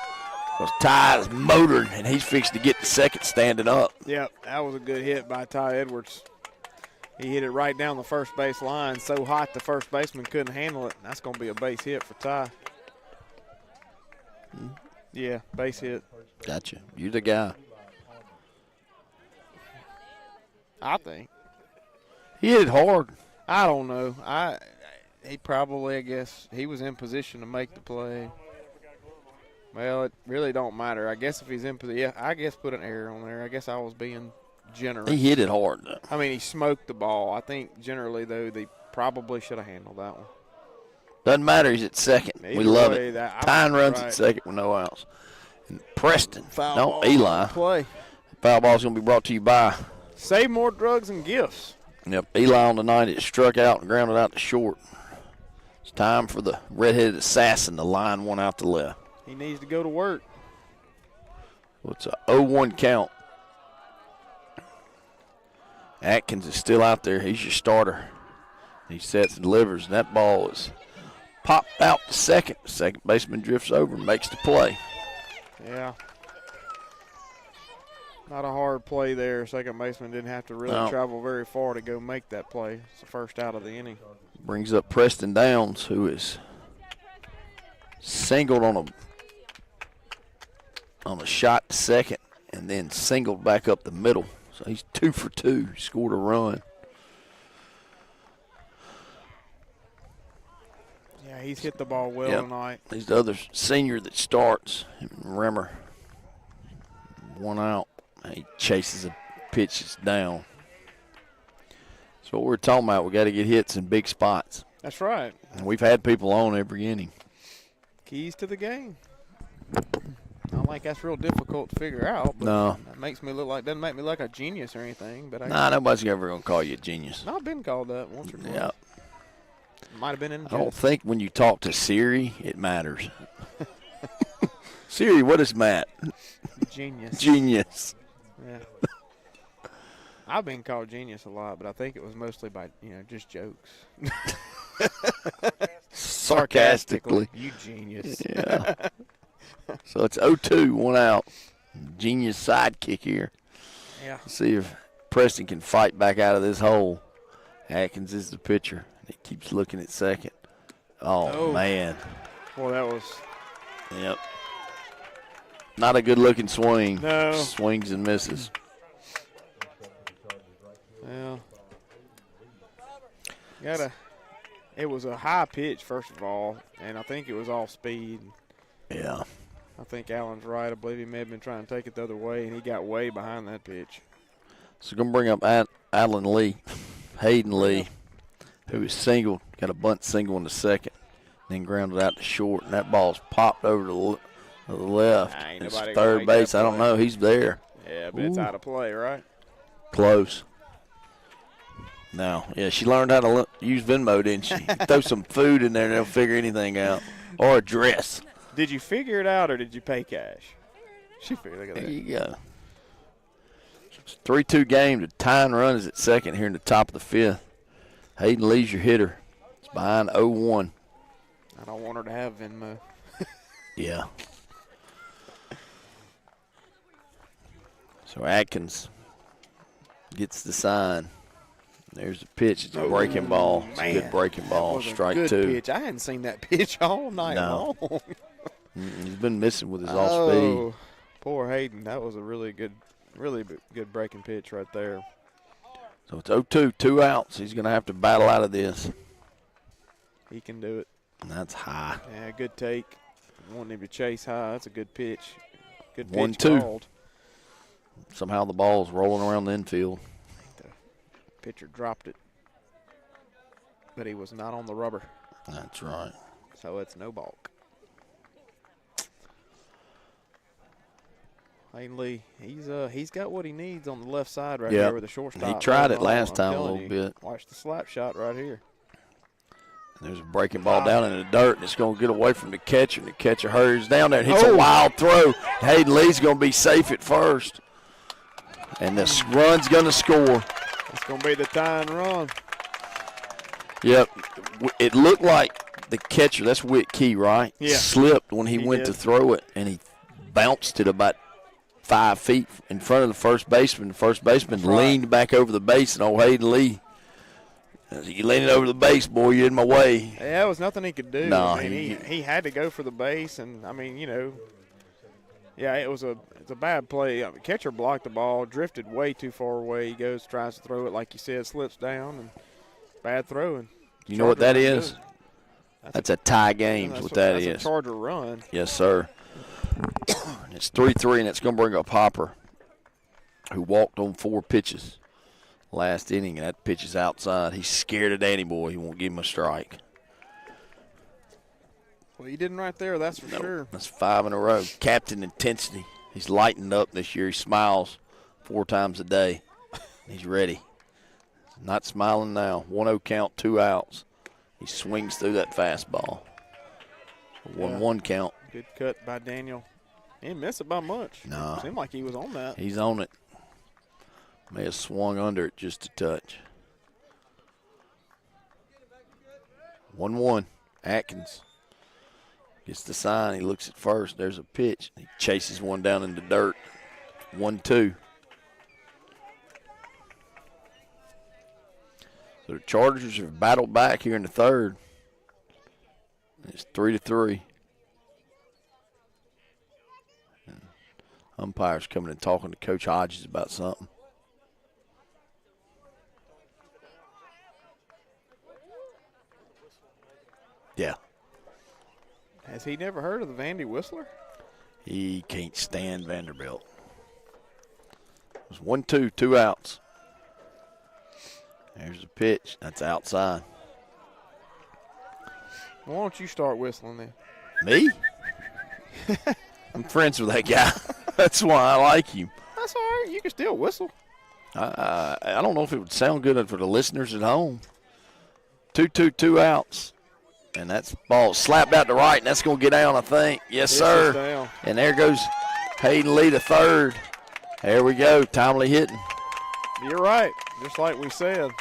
Because Ty is motoring, and he's fixing to get the second standing up. Yep, that was a good hit by Ty Edwards. He hit it right down the first base line. So hot the first baseman couldn't handle it. That's going to be a base hit for Ty. Yeah, base hit. Gotcha. You're the guy. I think. He hit it hard. I don't know. He probably, I guess, he was in position to make the play. Well, it really don't matter. I guess if he's in position, yeah, I guess put an error on there. I guess I was being generous. He hit it hard, though. I mean, he smoked the ball. I think generally, though, they probably should have handled that one. Doesn't matter. He's at second. Either we love way, it. Tyne runs at second with no outs. And Preston. Eli. Play. Foul ball's going to be brought to you by Save More Drugs and Gifts. Yep. Eli on the night. It struck out and grounded out to short. It's time for the redheaded assassin to line one out to left. He needs to go to work. Well, it's a 0-1 count. Atkins is still out there. He's your starter. He sets and delivers, and that ball is popped out to second. Second baseman drifts over and makes the play. Yeah. Not a hard play there. Second baseman didn't have to really travel very far to go make that play. It's the first out of the inning. Brings up Preston Downs, who is singled on a shot to second, and then singled back up the middle. So he's 2 for 2. Scored a run. Yeah, he's hit the ball well tonight. He's the other senior that starts, Rimmer. 1 out. He chases the pitches down. That's what we're talking about. We got to get hits in big spots. That's right. And we've had people on every inning. Keys to the game. I don't think that's real difficult to figure out. But No. That doesn't make me like a genius or anything. But Nobody's ever going to call you a genius. I've been called that once or twice. Yeah. Might have been in. I don't think when you talk to Siri, it matters. Siri, what is Matt? Genius. Genius. Yeah. I've been called genius a lot, but I think it was mostly by, just jokes. Sarcastically. You genius. Yeah. So it's 0-2, 1 out. Genius sidekick here. Yeah. Let's see if Preston can fight back out of this hole. Atkins is the pitcher. He keeps looking at second. Oh, man. Well, that was. Yep. Not a good-looking swing. No. Swings and misses. Well, it was a high pitch, first of all, and I think it was off speed. Yeah. I think Allen's right. I believe he may have been trying to take it the other way, and he got way behind that pitch. So going to bring up Hayden Lee, who is singled, got a bunt single in the second, then grounded out to short, and that ball's popped over to the left. It's third base. I don't know. He's there. Yeah, but it's out of play, right? Close. No. Yeah, she learned how to use Venmo, didn't she? Throw some food in there and they'll figure anything out. Or a dress. Did you figure it out or did you pay cash? She figured. Look at that. There you go. It's a 3-2 game. The tying run is at second here in the top of the fifth. Hayden Lee's your hitter. It's behind 0-1. I don't want her to have Venmo. Yeah. So Atkins gets the sign. There's the pitch. It's a breaking ball. It's a good breaking ball. Strike good 2. Pitch. I hadn't seen that pitch all night long. He's been missing with his off speed. Poor Hayden. That was a really good breaking pitch right there. So it's 0-2, 2 outs. He's going to have to battle out of this. He can do it. And that's high. Yeah, good take. Wanting him to chase high. That's a good pitch. Good pitch 1-2. called. Somehow the ball's rolling around the infield. Pitcher dropped it, but he was not on the rubber. That's right. So it's no balk. Hayden Lee, he's got what he needs on the left side right here with the shortstop. He tried it last time a little bit. Watch the slap shot right here. And there's a breaking ball down in the dirt, and it's going to get away from the catcher, and the catcher hurries down there and hits a wild throw. Hayden Lee's going to be safe at first, and the run's going to score. It's going to be the tying run. Yep. It looked like the catcher, that's Whit Key, right? Yeah. Slipped when he went to throw it, and he bounced it about 5 feet in front of the first baseman. The first baseman leaned back over the base, and old Hayden Lee, you leaning over the base, boy, you're in my way. Yeah, there was nothing he could do. No, I mean, he had to go for the base, and, I mean, yeah, it's a bad play. The catcher blocked the ball, drifted way too far away. He goes, tries to throw it, like you said, slips down, and bad throwing. You know what that is? That's a tie game is what that is. That's a Charger run. Yes, sir. It's 3-3, and it's going to bring up Hopper, who walked on 4 pitches last inning, and that pitch is outside. He's scared of Danny Boy. He won't give him a strike. Well, he didn't right there, that's for sure. That's 5 in a row. Captain intensity. He's lightened up this year. He smiles 4 times a day. He's ready. Not smiling now. 1-0 count, 2 outs. He swings through that fastball. 1-1 count. Good cut by Daniel. He didn't miss it by much. No. Seemed like he was on that. He's on it. May have swung under it just a touch. 1-1. Atkins gets the sign. He looks at first. There's a pitch. He chases one down in the dirt. 1-2. So the Chargers have battled back here in the third. It's 3-3. Umpires coming and talking to Coach Hodges about something. Yeah. Has he never heard of the Vandy Whistler? He can't stand Vanderbilt. It was 1-2, 2 outs. There's the pitch. That's outside. Why don't you start whistling then? Me? I'm friends with that guy. That's why I like him. That's all right. You can still whistle. I don't know if it would sound good for the listeners at home. 2-2, 2 outs. And that's ball slapped out to right, and that's going to get down, I think. Yes, sir. Down. And there goes Hayden Lee to third. There we go. Timely hitting. You're right. Just like we said.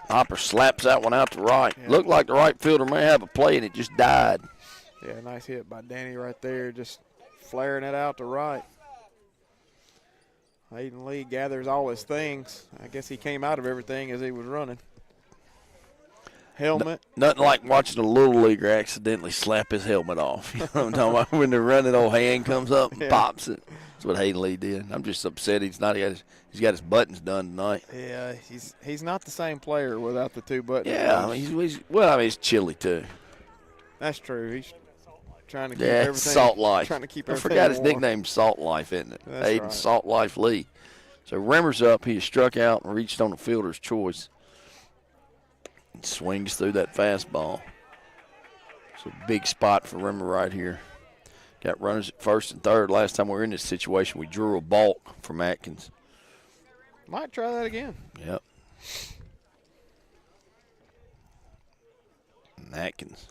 Hopper slaps that one out to right. Yeah. Looked like the right fielder may have a play, and it just died. Yeah, nice hit by Danny right there, just flaring it out to right. Hayden Lee gathers all his things. I guess he came out of everything as he was running. Helmet. Nothing like watching a little leaguer accidentally slap his helmet off. You know what I'm talking about? When they're running, old hand comes up and pops it. That's what Hayden Lee did. I'm just upset he's got his buttons done tonight. Yeah, he's not the same player without the two buttons. Yeah, I mean, he's chilly too. That's true. He's trying to keep everything. Salt Life. Trying to keep I everything forgot his warm. nickname, Salt Life, isn't it? That's Hayden right. Salt Life Lee. So Rimmer's up. He has struck out and reached on the fielder's choice. And swings through that fastball. It's a big spot for Rimmer right here. Got runners at first and third. Last time we were in this situation, we drew a balk from Atkins. Might try that again. Yep. And Atkins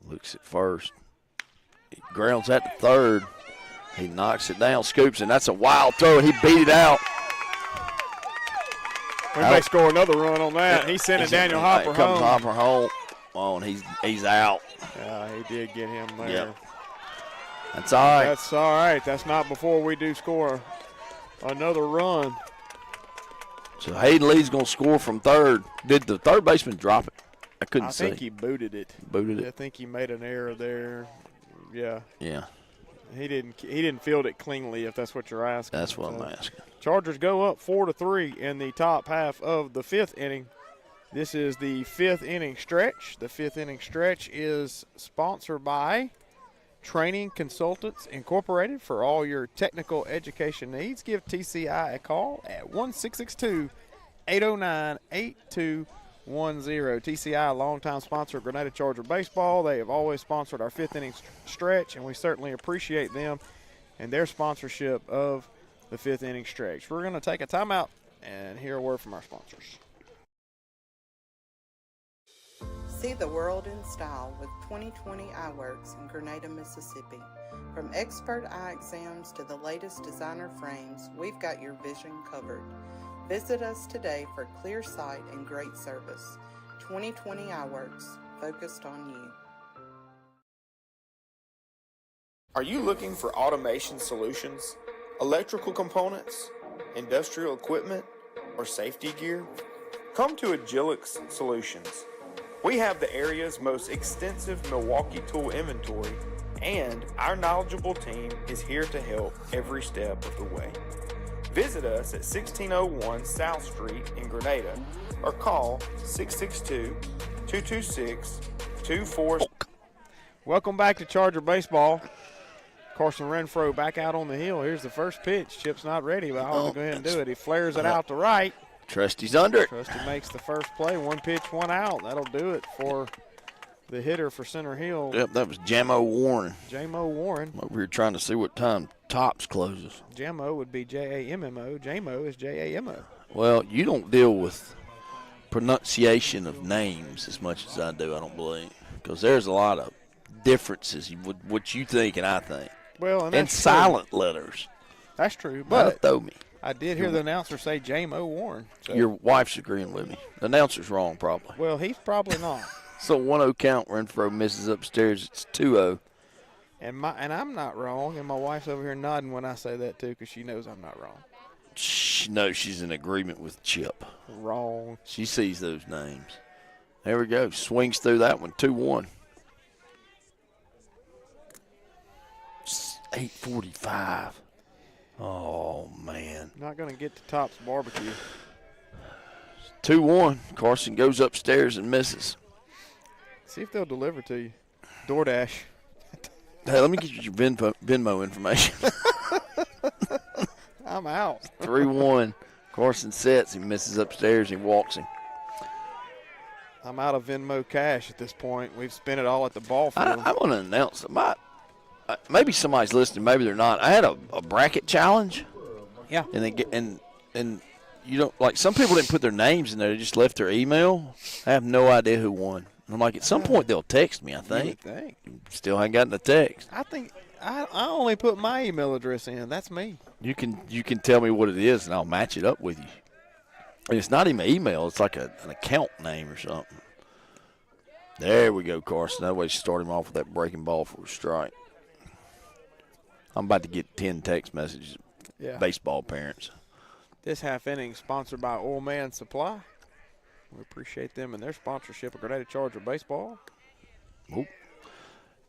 looks at first. He grounds that to third. He knocks it down, scoops, and that's a wild throw. He beat it out. We may score another run on that. He's sending Daniel Hopper home. Comes Hopper home. Oh, and he's out. Yeah, he did get him there. Yep. That's all right. That's all right. That's not before we do score another run. So Hayden Lee's going to score from third. Did the third baseman drop it? I couldn't see. I think he booted it. Booted it? I think he made an error there. Yeah. Yeah. He didn't field it cleanly, if that's what you're asking. That's what I'm asking. Chargers go up 4-3 in the top half of the fifth inning. This is the fifth inning stretch. The fifth inning stretch is sponsored by Training Consultants Incorporated. For all your technical education needs, give TCI a call at 1-662-809-8210. TCI, a longtime sponsor of Grenada Charger baseball. They have always sponsored our fifth inning stretch, and we certainly appreciate them and their sponsorship of the fifth inning stretch. We're going to take a timeout and hear a word from our sponsors. See the world in style with 2020 Eyeworks in Grenada, Mississippi. From expert eye exams to the latest designer frames, we've got your vision covered. Visit us today for clear sight and great service. 2020 Eyeworks, focused on you. Are you looking for automation solutions, electrical components, industrial equipment, or safety gear? Come to Agilix Solutions. We have the area's most extensive Milwaukee tool inventory, and our knowledgeable team is here to help every step of the way. Visit us at 1601 South Street in Grenada or call 662-226-24. Welcome back to Charger Baseball. Carson Renfro back out on the hill. Here's the first pitch. Chip's not ready, but I'll go ahead and do it. He flares it out to right. Trusty's under it. Trusty makes the first play. One pitch, one out. That'll do it for the hitter for Center Hill. Yep, that was Jamo Warren. Jamo Warren. Over here trying to see what time Tops closes. Jamo would be J-A-M-M-O. Jamo is J-A-M-O. Well, you don't deal with pronunciation of names as much as I do, I don't believe, because there's a lot of differences with what you think and I think. Well, and that's silent letters. That's true, but throw me. I did hear the announcer say Jamo Warren. So. Your wife's agreeing with me. The announcer's wrong, probably. Well, he's probably not. So 1-0 count. Renfro misses upstairs. It's 2-0. And I'm not wrong, and my wife's over here nodding when I say that too, because she knows I'm not wrong. She knows she's in agreement with Chip. Wrong. She sees those names. There we go. Swings through that one. 2-1. 8:45. Oh, man. Not going to get to Top's Barbecue. 2-1. Carson goes upstairs and misses. See if they'll deliver to you. DoorDash. Hey, let me get you your Venmo information. I'm out. 3-1. Carson sets. He misses upstairs. He walks him. I'm out of Venmo cash at this point. We've spent it all at the ball field. I want to announce that maybe somebody's listening. Maybe they're not. I had a bracket challenge. Yeah. And they get and you don't like some people didn't put their names in there. They just left their email. I have no idea who won. I'm like, at some point they'll text me. I think. Still haven't gotten a text. I think I only put my email address in. That's me. You can tell me what it is, and I'll match it up with you. And it's not even an email. It's like an account name or something. There we go, Carson. That way, start him off with that breaking ball for a strike. I'm about to get 10 text messages. Yeah. Baseball parents. This half inning sponsored by Oil Man Supply. We appreciate them and their sponsorship of Grenada Charger Baseball. Oop.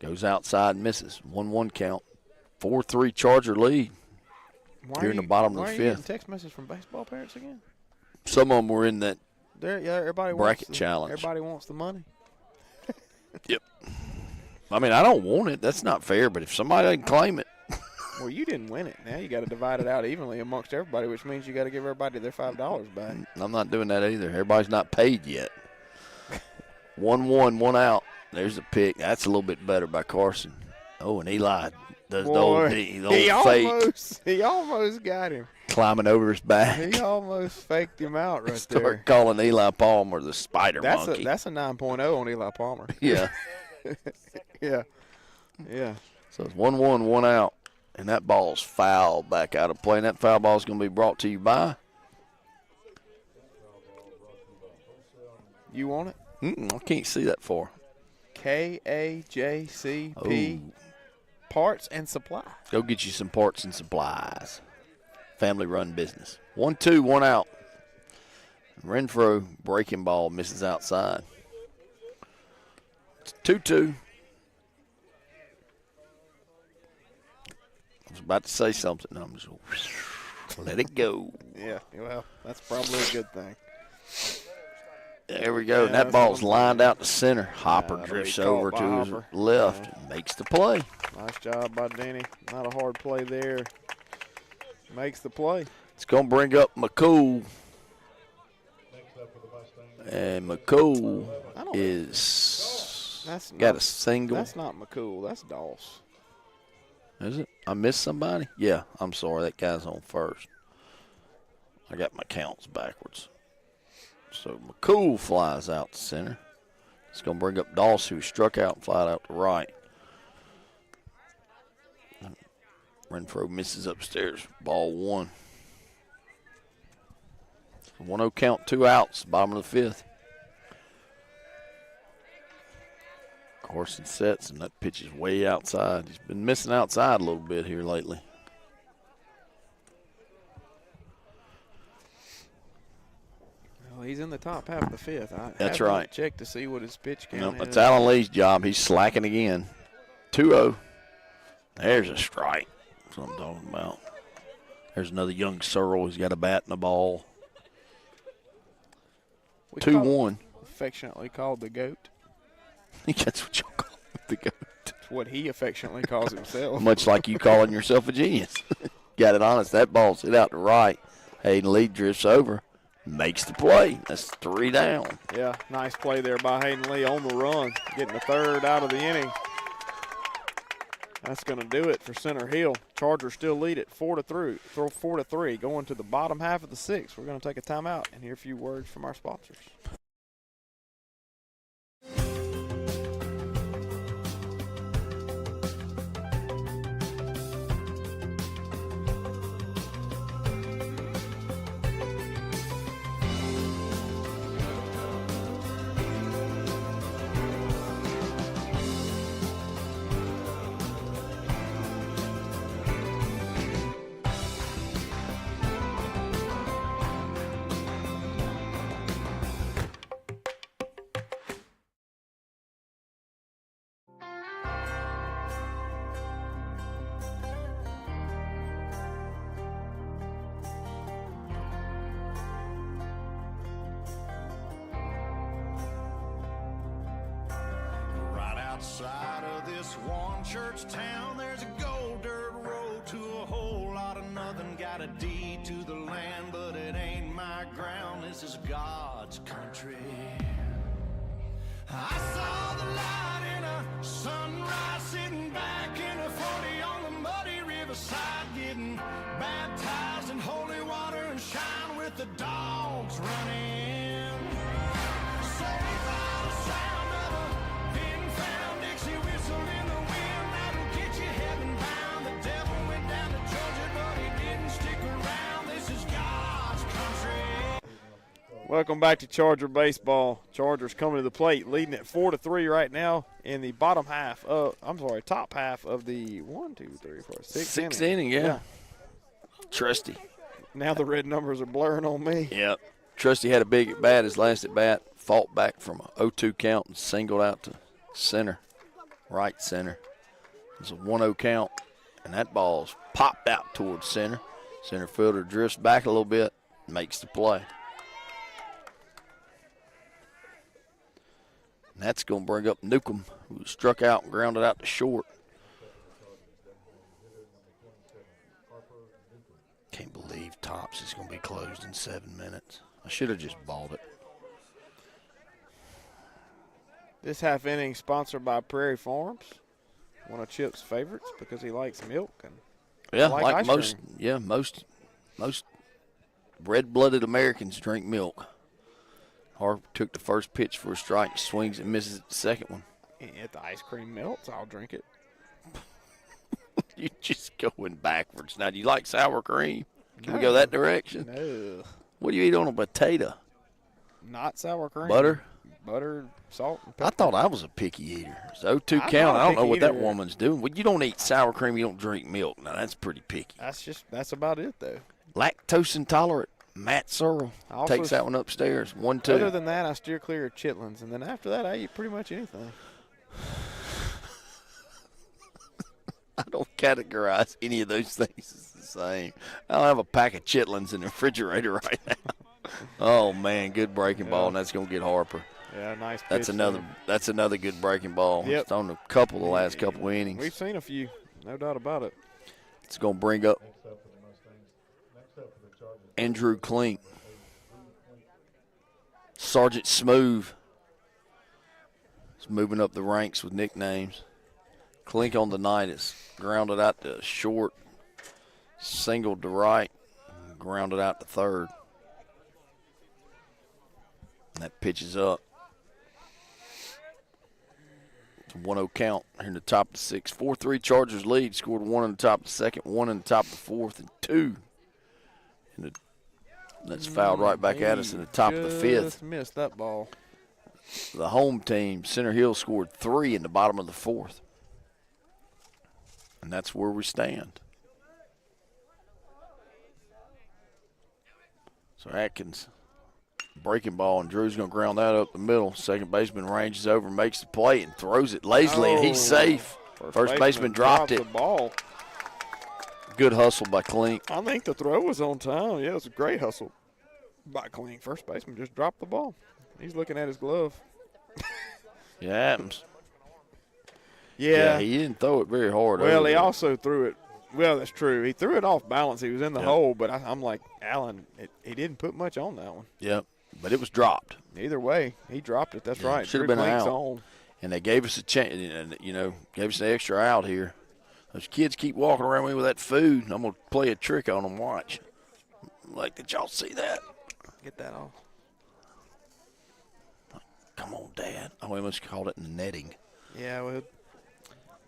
Goes outside, misses. 1-1 count. 4-3 Charger lead. Here in the bottom of the fifth. fifth. Getting text messages from baseball parents again? Some of them were in that everybody bracket wants challenge. Everybody wants the money. Yep. I mean, I don't want it. That's not fair. But if somebody doesn't claim it. Well, you didn't win it. Now you got to divide it out evenly amongst everybody, which means you got to give everybody their $5 back. I'm not doing that either. Everybody's not paid yet. 1-1, 1 out. There's a pick. That's a little bit better by Carson. Oh, and Eli does the old fake. He almost got him. Climbing over his back. He almost faked him out right Start there. calling Eli Palmer the spider monkey. That's a 9.0 on Eli Palmer. Yeah. Yeah. So it's 1-1, 1 out. And that ball's foul back out of play. And that foul ball is going to be brought to you by. You want it? I can't see that far. KAJCP Parts and Supply. Go get you some parts and supplies. Family-run business. 1-2, 1 out. Renfro breaking ball misses outside. It's 2-2. I was about to say something. I'm just let it go. Yeah, well, that's probably a good thing. There we go. And that ball's lined out to center. Hopper drifts over to his left and makes the play. Nice job by Denny. Not a hard play there. Makes the play. It's going to bring up McCool. And McCool got a single. That's not McCool. That's Doss. Is it? I missed somebody? Yeah, I'm sorry. That guy's on first. I got my counts backwards. So McCool flies out to center. It's going to bring up Doss, who struck out and flied out to right. Renfro misses upstairs. Ball 1. 1-0 count, 2 outs, bottom of the fifth. Carson sets, and that pitch is way outside. He's been missing outside a little bit here lately. Well, he's in the top half of the fifth. That's right. Check to see what his pitch count Nope, is. that's Alan Lee's job. He's slacking again. 2-0. There's a strike. That's what I'm talking about. There's another young Searle. He's got a bat and a ball. 2-1. Affectionately called the GOAT. That's what y'all call him, the GOAT. That's what he affectionately calls himself. Much like you calling yourself a genius. Got it honest. That ball's hit out to right. Hayden Lee drifts over. Makes the play. That's 3 down. Yeah, nice play there by Hayden Lee on the run. Getting the third out of the inning. That's going to do it for Center Hill. Chargers still lead it 4-3. Going to the bottom half of the sixth. We're going to take a timeout and hear a few words from our sponsors. this one church town, there's a gold dirt road to a whole lot of nothing. Got a deed to the land, but it ain't my ground. This is God's country. I saw the light in a sunrise, sitting back in a 40 on the muddy riverside, getting baptized in holy water and shine with the dogs running. Saved by the sound of a pin-found Dixie whistle in the wind, that'll get you heaven bound. The devil went down to Georgia, but he didn't stick around. This is God's country. Welcome back to Charger baseball. Chargers coming to the plate, leading at 4-3 right now in the top half of the 6th inning. Yeah. Trusty. Now the red numbers are blurring on me. Yep. Trusty had a big at bat. His last at bat, fought back from a 0-2 count and singled out to center, right center. It's a 1-0 count, and that ball's popped out towards center. Center fielder drifts back a little bit, makes the play. And that's going to bring up Newcomb, who struck out and grounded out to short. Can't believe Tops is going to be closed in 7 minutes. I should have just balled it. This half inning sponsored by Prairie Farms, one of Chip's favorites because he likes milk and like most cream. Yeah, most red-blooded Americans drink milk. Harper took the first pitch for a strike, swings and misses the second one. If the ice cream melts, I'll drink it. You're just going backwards. Now, do you like sour cream? Can we go that direction? No. What do you eat on a potato? Not sour cream. Butter? Butter, salt, and pepper. I thought I was a picky eater. It's 0-2 I'm count. not a I don't know picky what that eater. woman's doing. Well, you don't eat sour cream, you don't drink milk. Now, that's pretty picky. That's about it, though. Lactose intolerant. Matt Searle Also, takes that one upstairs. 1-2. Other than that, I steer clear of chitlins, and then after that, I eat pretty much anything. I don't categorize any of those things as the same. I don't have a pack of chitlins in the refrigerator right now. Oh man, good breaking ball, and that's gonna get Harper. Yeah, nice. That's pitch another. there. That's another good breaking ball. Yep. It's on a couple of the last couple innings. We've seen a few, no doubt about it. It's gonna bring up Andrew Klink, Sergeant Smooth. He's moving up the ranks with nicknames. Klink on the night is grounded out to short, singled to right, grounded out to third. And that pitch is up. It's a 1-0 count here in the top of the sixth. 4-3 Chargers lead. Scored 1 in the top of the second, 1 in the top of the fourth, and 2 in the. That's fouled right back at us in the top of the fifth. Just missed that ball. The home team, Center Hill, scored 3 in the bottom of the fourth. And that's where we stand. So Atkins, breaking ball, and Drew's going to ground that up the middle. Second baseman ranges over, makes the play, and throws it lazily, and he's safe. First baseman dropped it. The ball. Good hustle by Klink. I think the throw was on time. Yeah, it was a great hustle by Klink. First baseman just dropped the ball. He's looking at his glove. Yeah, it happens. Yeah. He didn't throw it very hard. Well, he also threw it. Well, that's true. He threw it off balance. He was in the hole, but I'm like, Allen, he didn't put much on that one. Yep, but it was dropped. Either way, he dropped it. That's right. Should have been an Klink's out. on. And they gave us a chance, and gave us an extra out here. Those kids keep walking around me with that food. I'm going to play a trick on them. Watch. Like, did y'all see that? Get that off. Come on, Dad. Oh, we must have called it netting. Yeah, well.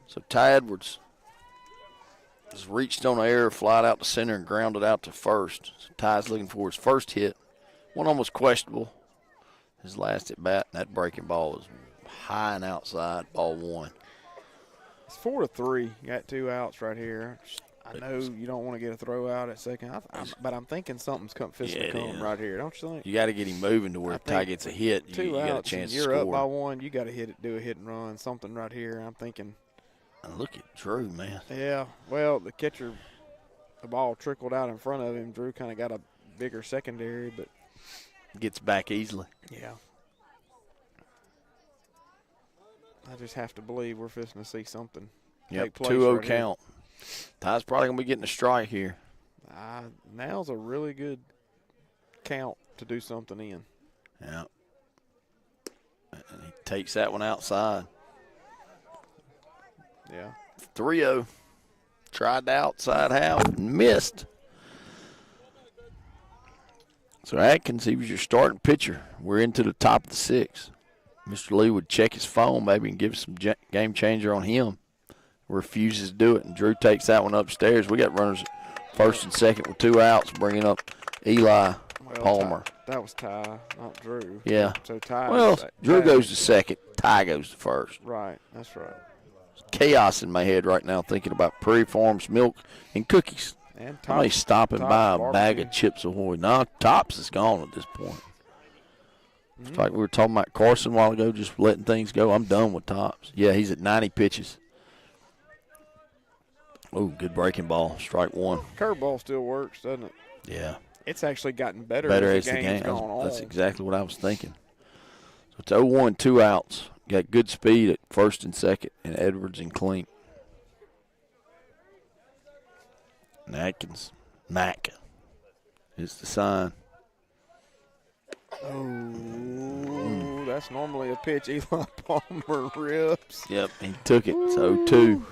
So Ty Edwards has reached on the air, flied out to center, and grounded out to first. So Ty's looking for his first hit. One almost questionable. His last at bat, and that breaking ball is high and outside, ball 1. It's 4-3. You got 2 outs right here. I know you don't want to get a throw out at second, but I'm thinking something's fixing to come right here. Don't you think? You got to get him moving to where if Ty gets a hit, you got a chance to score. You're up by 1. You got to do a hit and run, something right here. I'm thinking. And look at Drew, man. Yeah. Well, the catcher, the ball trickled out in front of him. Drew kind of got a bigger secondary, but gets back easily. Yeah. I just have to believe we're fixing to see something. Yep, take place 2-0 right here. count. Ty's probably going to be getting a strike here. Now's a really good count to do something in. Yeah. And he takes that one outside. Yeah. 3-0. Tried the outside half and missed. So Atkins, he was your starting pitcher. We're into the top of the 6th. Mr. Lee would check his phone maybe and give some game changer on him. Refuses to do it, and Drew takes that one upstairs. We got runners first and second with 2 outs, bringing up Eli Palmer. That was Ty, not Drew. Yeah. So Ty. Well, Drew goes to second. Ty goes to first. Right. That's right. Chaos in my head right now thinking about Prairie Farms milk and cookies. And Somebody stopping by a bag of Chips Ahoy. No, Tops is gone at this point. It's like we were talking about Carson a while ago, just letting things go. I'm done with Tops. Yeah, he's at 90 pitches. Oh, good breaking ball. Strike 1. Curveball still works, doesn't it? Yeah. It's actually gotten better As the game's gone on. That's exactly what I was thinking. So it's 0-1, 2 outs. Got good speed at first and second, and Edwards and Klink. And Atkins. Mack is the sign. Oh, that's normally a pitch Eli Palmer rips. Yep, he took it. It's 0-2.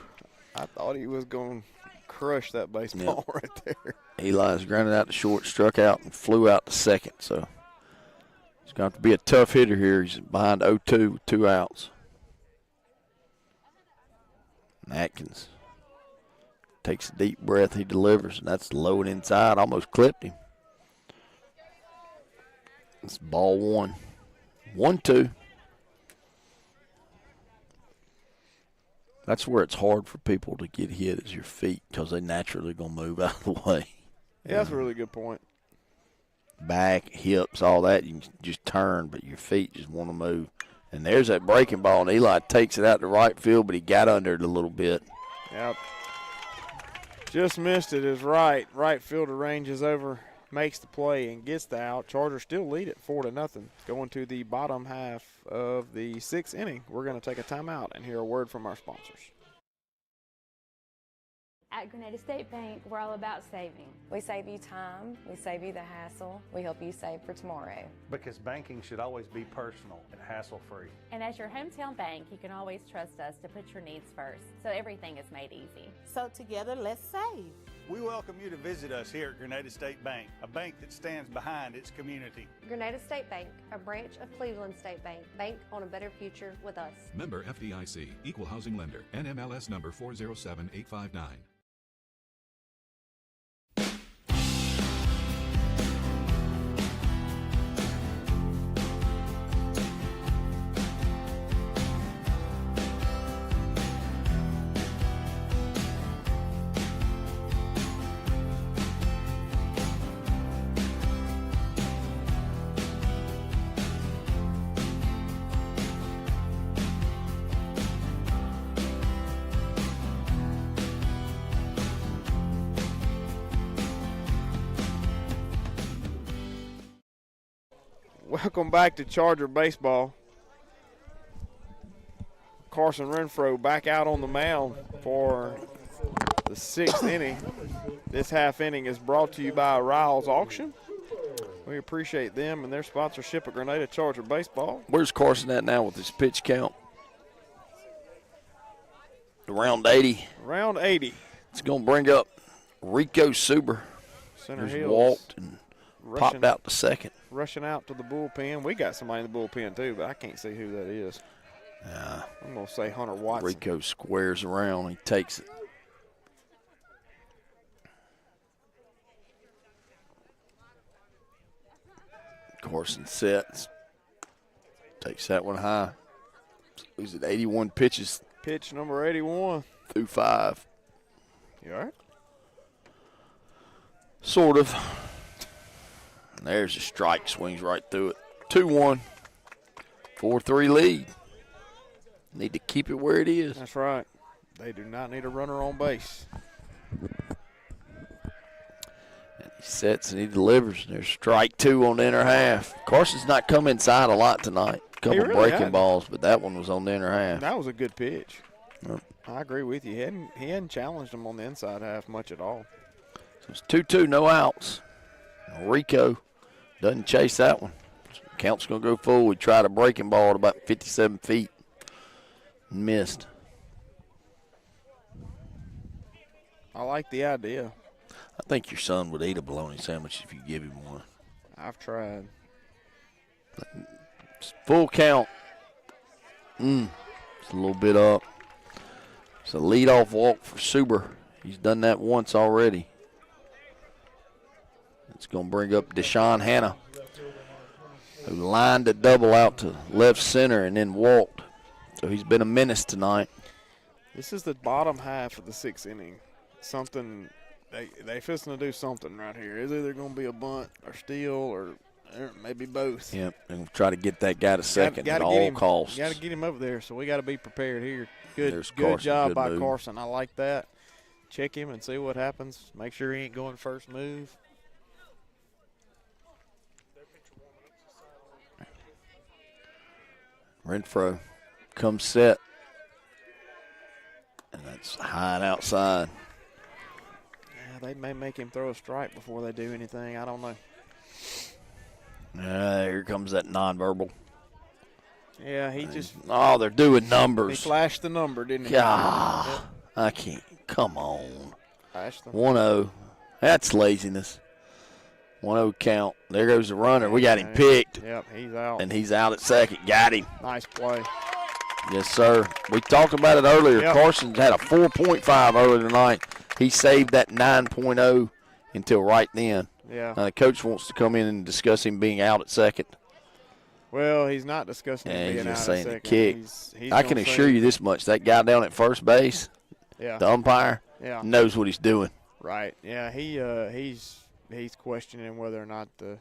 I thought he was going to crush that baseball right there. Eli's grounded out to short, struck out, and flew out to second. So he's going to have to be a tough hitter here. He's behind 0-2 with 2 outs. And Atkins takes a deep breath. He delivers, and that's low and inside. Almost clipped him. It's ball 1. 1-2. That's where it's hard for people to get hit is your feet because they naturally going to move out of the way. Yeah, that's a really good point. Back, hips, all that, you can just turn, but your feet just want to move. And there's that breaking ball, and Eli takes it out to right field, but he got under it a little bit. Yep. Just missed it as right fielder ranges over, makes the play, and gets the out. Chargers still lead it 4-0. Going to the bottom half of the 6th inning. We're going to take a timeout and hear a word from our sponsors. At Grenada State Bank, we're all about saving. We save you time, we save you the hassle, we help you save for tomorrow. Because banking should always be personal and hassle-free. And as your hometown bank, you can always trust us to put your needs first, so everything is made easy. So together, let's save. We welcome you to visit us here at Grenada State Bank, a bank that stands behind its community. Grenada State Bank, a branch of Cleveland State Bank. Bank on a better future with us. Member FDIC, Equal Housing Lender, NMLS number 407859. Welcome back to Charger Baseball. Carson Renfro back out on the mound for the 6th inning. This half inning is brought to you by Riles Auction. We appreciate them and their sponsorship of Grenada Charger Baseball. Where's Carson at now with his pitch count? Around 80. Around 80. It's going to bring up Rico Suber. Center who's Hills walked and popped out to second. Rushing out to the bullpen. We got somebody in the bullpen too, but I can't see who that is. I'm going to say Hunter Watson. Rico squares around. He takes it. Carson sets. Takes that one high. He's at 81 pitches. Pitch number 81. Through 5. You all right? Sort of. And there's a strike. Swings right through it. 2-1. 4-3 lead. Need to keep it where it is. That's right. They do not need a runner on base. And he sets and he delivers. There's strike 2 on the inner half. Carson's not come inside a lot tonight. couple breaking balls, but that one was on the inner half. That was a good pitch. Yep. I agree with you. He hadn't challenged him on the inside half much at all. So it's 2-2, no outs. Rico doesn't chase that one. Count's going to go full. We tried a breaking ball at about 57 feet. Missed. I like the idea. I think your son would eat a bologna sandwich if you give him one. I've tried. It's full count. It's a little bit up. It's a leadoff walk for Suber. He's done that once already. It's going to bring up Deshaun Hanna, who lined a double out to left center and then walked. So he's been a menace tonight. This is the bottom half of the 6th inning. Something they fixing to do something right here. It's either going to be a bunt or steal or maybe both. Yep, and we'll try to get that guy to second at all costs. Got to get him over there, so we got to be prepared here. Good Carson, job good by move. Carson. I like that. Check him and see what happens. Make sure he ain't going first move. Renfro comes set. And that's high and outside. Yeah, they may make him throw a strike before they do anything. I don't know. Here comes that nonverbal. Yeah, he just. Oh, they're doing numbers. He flashed the number, didn't he? God, Yep. I can't. Come on. Flashed the 1-0. That's laziness. 1-0 count. There goes the runner. We got him picked. Yep, he's out. And he's out at second. Got him. Nice play. Yes, sir. We talked about it earlier. Yep. Carson's had a 4.5 earlier tonight. He saved that 9.0 until right then. Yeah. Now the coach wants to come in and discuss him being out at second. Well, he's not discussing Yeah, being he's just out saying at the second. kick. He's I can gonna assure say- you this much. That guy down at first base, Yeah. the umpire, Yeah. knows what he's doing. Right. Yeah, he's questioning whether or not the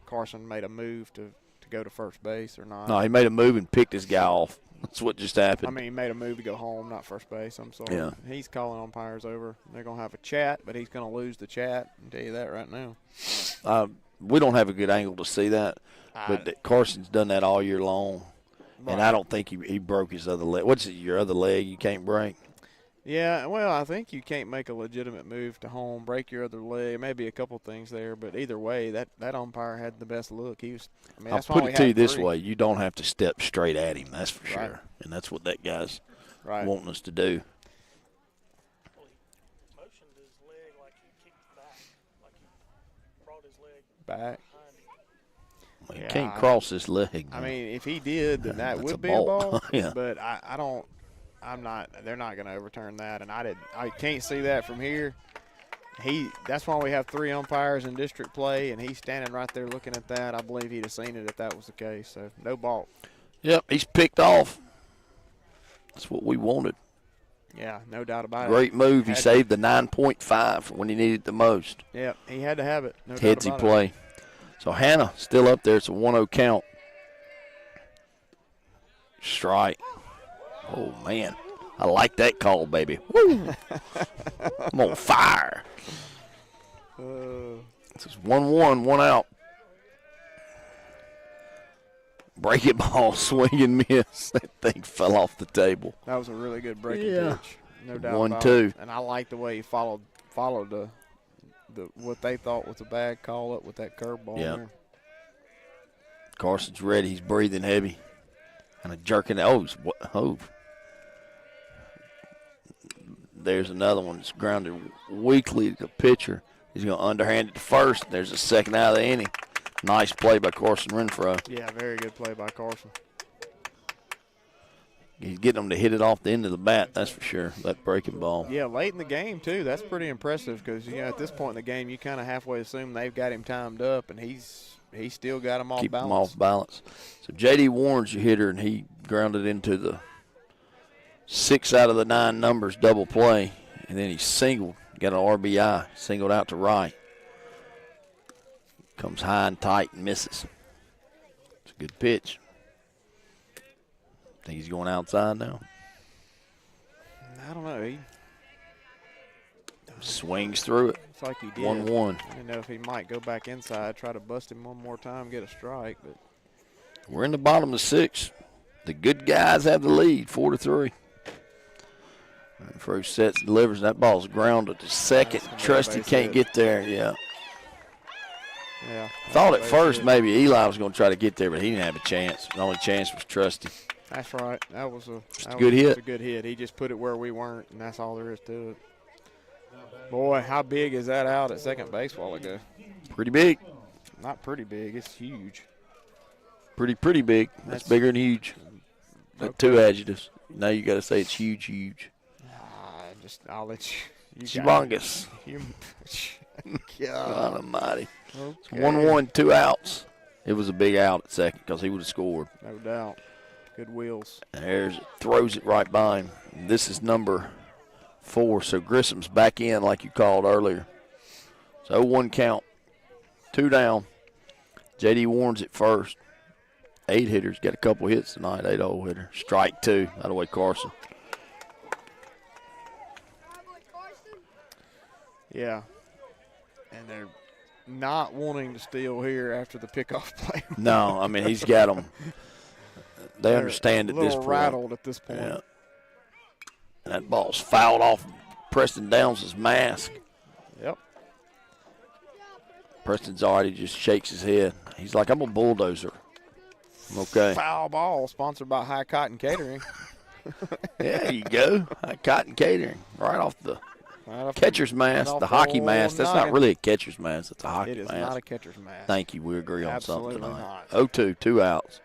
Carson made a move to go to first base or not. No, he made a move and picked his guy off. That's what just happened. I mean, he made a move to go home, not first base. I'm sorry. Yeah. He's calling umpires over. They're going to have a chat, but he's going to lose the chat. I'll tell you that right now. We don't have a good angle to see that, but Carson's done that all year long, and I don't think he broke his other leg. What's it, your other leg you can't break? Yeah, well, I think you can't make a legitimate move to home, break your other leg, maybe a couple things there, but either way, that umpire had the best look. He was. I mean, I'll that's why put we it to had you this three. way: you don't have to step straight at him. That's for Right. sure, and that's what that guy's Right. wanting us to do. Motioned his leg like he kicked back, like he brought his leg Back. Well, you Yeah, can't cross this leg. I mean, if he did, then that That's would a be ball. a ball. Yeah. But I don't. I'm not. They're not going to overturn that, and I can't see that from here. That's why we have three umpires in district play, and he's standing right there looking at that. I believe he'd have seen it if that was the case. So no ball. Yep, he's picked off. That's what we wanted. Yeah, no doubt about it. Great move. He Had- saved the 9.5 for when he needed it the most. Yeah, he had to have it. No doubt Headsy about play. So Hannah still up there. It's a 1-0 count. Strike. Oh, man. I like that call, baby. Woo! I'm on fire. This is 1-1, 1 out. Break it ball, swing and miss. That thing fell off the table. That was a really good breaking pitch. No doubt 1-2. about it. And I like the way he followed the what they thought was a bad call up with that curveball Yeah. there. Carson's ready. He's breathing heavy. Kind of jerking. Oh. There's another one that's grounded weakly to the pitcher. He's going to underhand it to first. There's a second out of the inning. Nice play by Carson Renfro. Yeah, very good play by Carson. He's getting them to hit it off the end of the bat, that's for sure, that breaking ball. Yeah, late in the game, too. That's pretty impressive because, at this point in the game, you kind of halfway assume they've got him timed up, and he's still got him off Keep balance. him off balance. So J.D. Warren's your hitter, and he grounded into the 6 out of the 9 numbers double play, and then he singled, got an RBI, singled out to right. Comes high and tight and misses. It's a good pitch. Think he's going outside now? I don't know. He Swings through it. It's like he did. 1-1. I didn't know if he might go back inside, try to bust him one more time, get a strike, but We're in the bottom of the 6th. The good guys have the lead, 4-3. Renfro sets, delivers. That ball's grounded to second. Trusty can't get there. Yeah. Yeah. Thought at first maybe Eli was going to try to get there, but he didn't have a chance. The only chance was Trusty. That's right. That was a good hit. A good hit. He just put it where we weren't, and that's all there is to it. Boy, how big is that out at second base a while ago? Pretty big. Not pretty big. It's huge. Pretty big. That's bigger than huge. Okay. 2 adjectives. Now you got to say it's huge. I'll let you. Humongous. God almighty. Okay. 1-1, 2 outs. It was a big out at second because he would have scored. No doubt. Good wheels. And throws it right by him. This is number 4, so Grissom's back in like you called earlier. So 0-1 count. 2 down. J.D. Warren's at first. 8 hitters. Got a couple hits tonight. 8-0 hitter. Strike 2. Out of the way, Carson. Yeah. And they're not wanting to steal here after the pickoff play. No, I mean, he's got them. They understand at this point. A little rattled at this point. Yeah. And that ball's fouled off Preston Downs' mask. Yep. Preston's already just shakes his head. He's like, I'm a bulldozer. I'm okay. Foul ball sponsored by High Cotton Catering. There you go. High Cotton Catering. Right off the catcher's mask, the hockey mask. That's not really a catcher's mask. It's a hockey mask. It is not a catcher's mask. Thank you. We agree on Absolutely something tonight. Not. 0-2, 2 outs.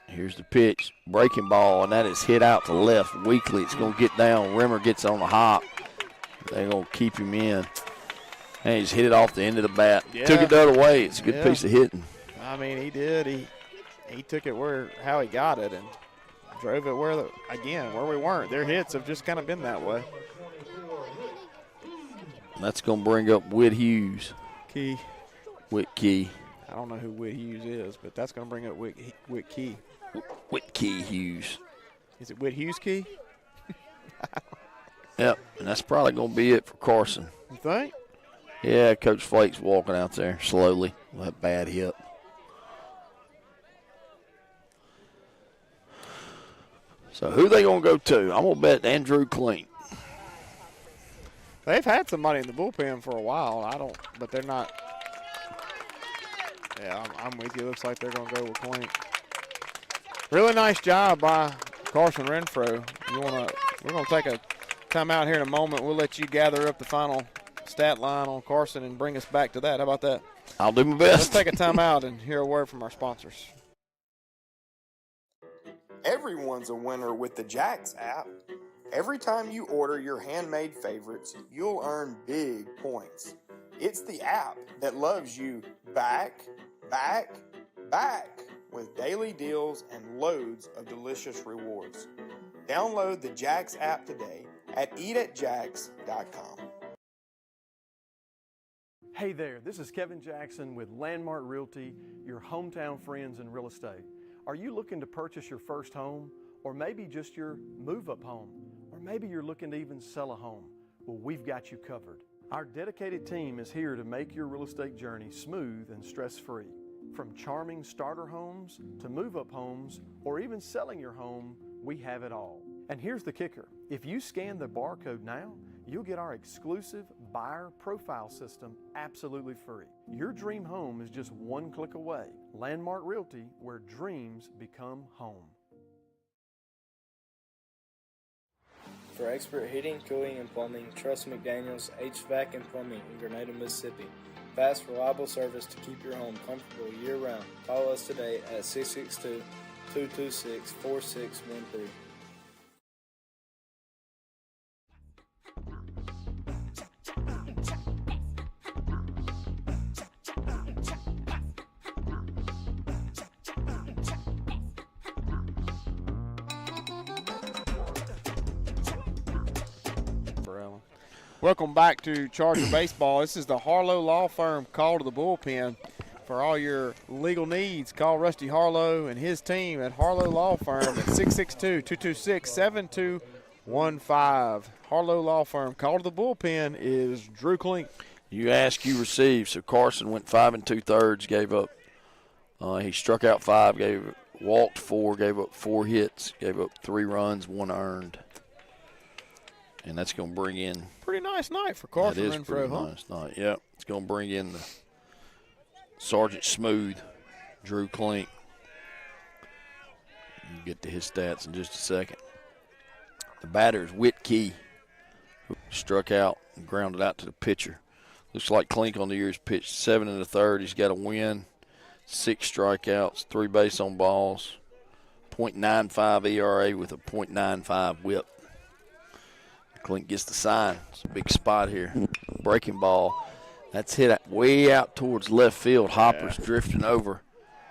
Here's the pitch. Breaking ball, and that is hit out to left weakly. It's going to get down. Rimmer gets on the hop. They're going to keep him in. And he's hit it off the end of the bat. Yeah. Took it the other way. It's a good piece of hitting. I mean, he did. He took it how he got it and drove it where we weren't. Their hits have just kind of been that way. That's going to bring up Whit Hughes. Whit Key. I don't know who Whit Hughes is, but that's going to bring up Whit Key. Whit Key Hughes. Is it Whit Hughes Key? Yep, and that's probably going to be it for Carson. You think? Yeah, Coach Flake's walking out there slowly with that bad hit. So who they going to go to? I'm going to bet Andrew Clean. They've had somebody in the bullpen for a while. But they're not. Yeah, I'm with you. Looks like they're going to go with Clean. Really nice job by Carson Renfro. We're going to take a timeout here in a moment. We'll let you gather up the final stat line on Carson and bring us back to that. How about that? I'll do my best. Let's take a timeout and hear a word from our sponsors. Everyone's a winner with the Jax app. Every time you order your handmade favorites, you'll earn big points. It's the app that loves you back, back, back with daily deals and loads of delicious rewards. Download the Jax app today at eatatjax.com. Hey there, this is Kevin Jackson with Landmark Realty, your hometown friends in real estate. Are you looking to purchase your first home, or maybe just your move-up home, or maybe you're looking to even sell a home? Well, we've got you covered. Our dedicated team is here to make your real estate journey smooth and stress-free. From charming starter homes to move-up homes, or even selling your home, we have it all. And here's the kicker. If you scan the barcode now, you'll get our exclusive buyer profile system absolutely free. Your dream home is just one click away. Landmark Realty, where dreams become home. For expert heating, cooling, and plumbing, trust McDaniels HVAC and Plumbing in Grenada, Mississippi. Fast, reliable service to keep your home comfortable year-round. Call us today at 662-226-4613. Welcome back to Charger Baseball. This is the Harlow Law Firm Call to the Bullpen. For all your legal needs, call Rusty Harlow and his team at Harlow Law Firm at 662-226-7215. Harlow Law Firm Call to the Bullpen is Drew Klink. You ask, you receive. So Carson went 5 2/3, gave up He struck out 5, walked 4, gave up 4 hits, gave up 3 runs, 1 earned. And that's going to bring in. Pretty nice night for Carson Renfro, pretty nice night. Yep. It's going to bring in the Sergeant Smooth, Drew Klink. We'll get to his stats in just a second. The batter is Whit Key, who struck out and grounded out to the pitcher. Looks like Klink on the year's pitched 7 1/3. He's got a win, 6 strikeouts, 3 base on balls, .95 ERA with a .95 whip. Klink gets the sign. It's a big spot here. Breaking ball. That's hit way out towards left field. Hopper's drifting over,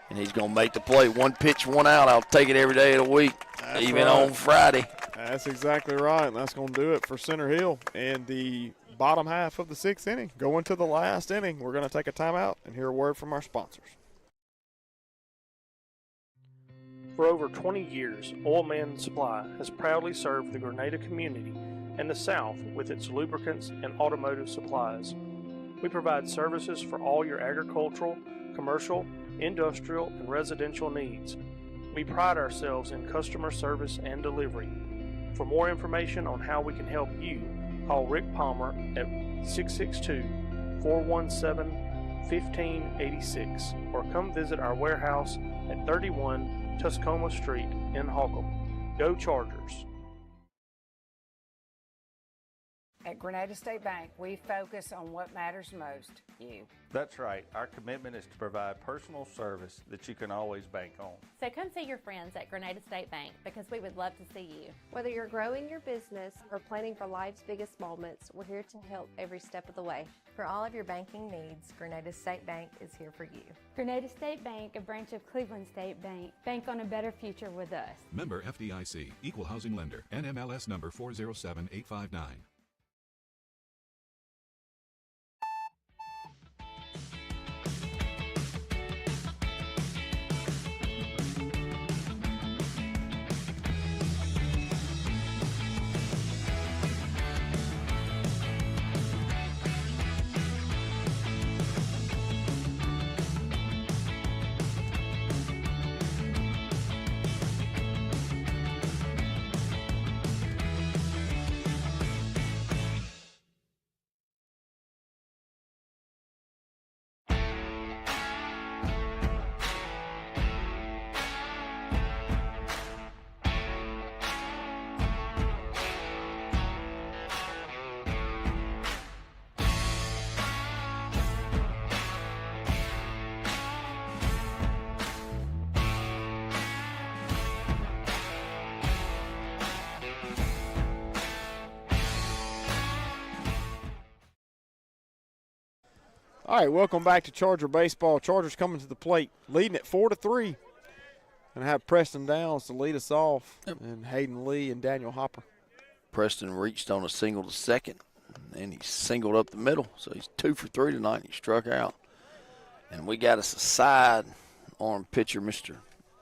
and he's going to make the play. 1 pitch, 1 out. I'll take it every day of the week, even on Friday. That's exactly right, and that's going to do it for Center Hill in the bottom half of the 6th inning. Going to the last inning, we're going to take a timeout and hear a word from our sponsors. For over 20 years, Oil Man Supply has proudly served the Grenada community and the South with its lubricants and automotive supplies. We provide services for all your agricultural, commercial, industrial, and residential needs. We pride ourselves in customer service and delivery. For more information on how we can help you, call Rick Palmer at 662-417-1586 or come visit our warehouse at 31 Tuscoma Street in Holcomb. Go Chargers! At Grenada State Bank, we focus on what matters most, you. That's right. Our commitment is to provide personal service that you can always bank on. So come see your friends at Grenada State Bank because we would love to see you. Whether you're growing your business or planning for life's biggest moments, we're here to help every step of the way. For all of your banking needs, Grenada State Bank is here for you. Grenada State Bank, a branch of Cleveland State Bank. Bank on a better future with us. Member FDIC, Equal Housing Lender, NMLS number 407859. All right, welcome back to Charger Baseball. Chargers coming to the plate, leading at 4-3. And have Preston Downs to lead us off, and Hayden Lee and Daniel Hopper. Preston reached on a single to second, and he singled up the middle. So he's 2 for 3 tonight. He struck out. And we got us a side arm pitcher, Mr.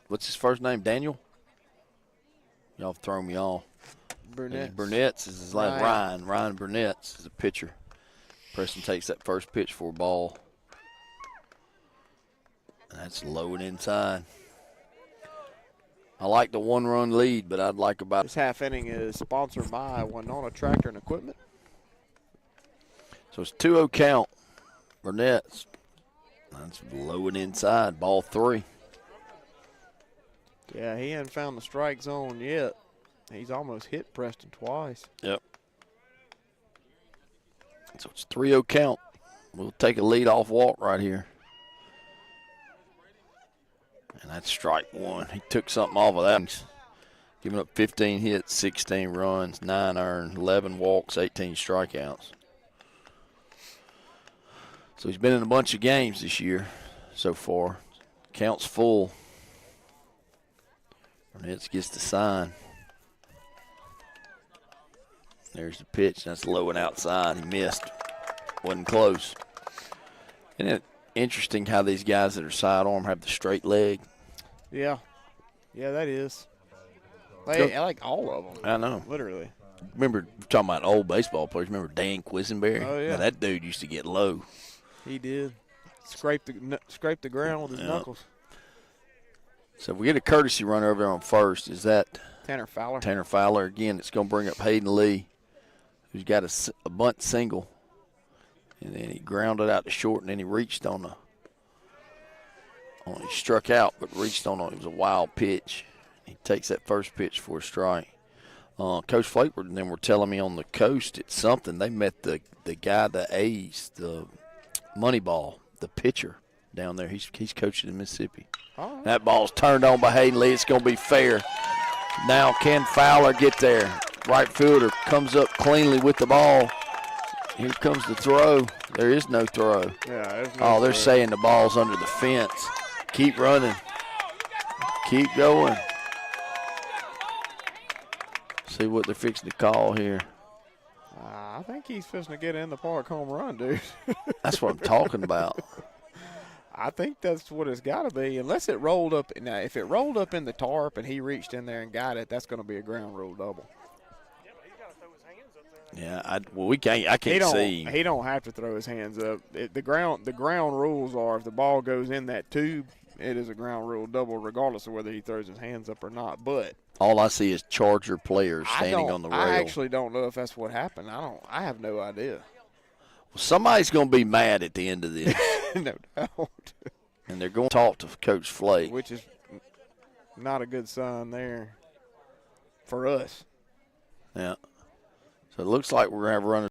What's his first name? Daniel? Y'all have thrown me off. Burnett's is his last. Ryan Burnett's is a pitcher. Preston takes that first pitch for a ball. That's low and inside. I like the 1-run lead, but I'd like about. This half inning is sponsored by Winona Tractor and Equipment. So it's 2-0 count. Burnett's. That's low and inside. Ball 3. Yeah, he hasn't found the strike zone yet. He's almost hit Preston twice. Yep. So it's 3-0 count. We'll take a lead-off walk right here. And that's strike 1. He took something off of that. Giving up 15 hits, 16 runs, 9 earned, 11 walks, 18 strikeouts. So he's been in a bunch of games this year so far. Count's full. Burnett gets the sign. There's the pitch. That's low and outside. He missed. Wasn't close. Isn't it interesting how these guys that are sidearm have the straight leg? Yeah. Yeah, that is. I like all of them. I know. Literally. Remember, we're talking about old baseball players. Remember Dan Quisenberry? Oh, yeah. Now, that dude used to get low. He did. Scrape the ground with his knuckles. So if we get a courtesy runner over there on first, is that Tanner Fowler? Tanner Fowler. Again, it's going to bring up Hayden Lee, who's got a bunt single. And then he grounded out to short, and then he reached on he struck out, but reached on it. It was a wild pitch. He takes that first pitch for a strike. Coach Flakeford and them were telling me on the coast it's something. They met the guy, the A's, the Moneyball, the pitcher down there. He's coaching in Mississippi. Oh. That ball's turned on by Hayden Lee. It's going to be fair. Now can Fowler get there? Right fielder comes up cleanly with the ball. Here comes the throw. There is no throw. Yeah, there's no they're throw. saying the ball's under the fence. Keep running. Keep going. See what they're fixing to call here. I think he's fixing to get in the park home run, dude. That's what I'm talking about. I think that's what it's got to be, unless it rolled up. Now, if it rolled up in the tarp and he reached in there and got it, that's going to be a ground rule double. Yeah, I can't see. He don't have to throw his hands up. The ground rules are if the ball goes in that tube, it is a ground rule double, regardless of whether he throws his hands up or not. But all I see is Charger players standing on the rail. I actually don't know if that's what happened. I have no idea. Well, somebody's going to be mad at the end of this. No doubt. And they're going to talk to Coach Flake. Which is not a good sign there for us. Yeah. So it looks like we're going to have runners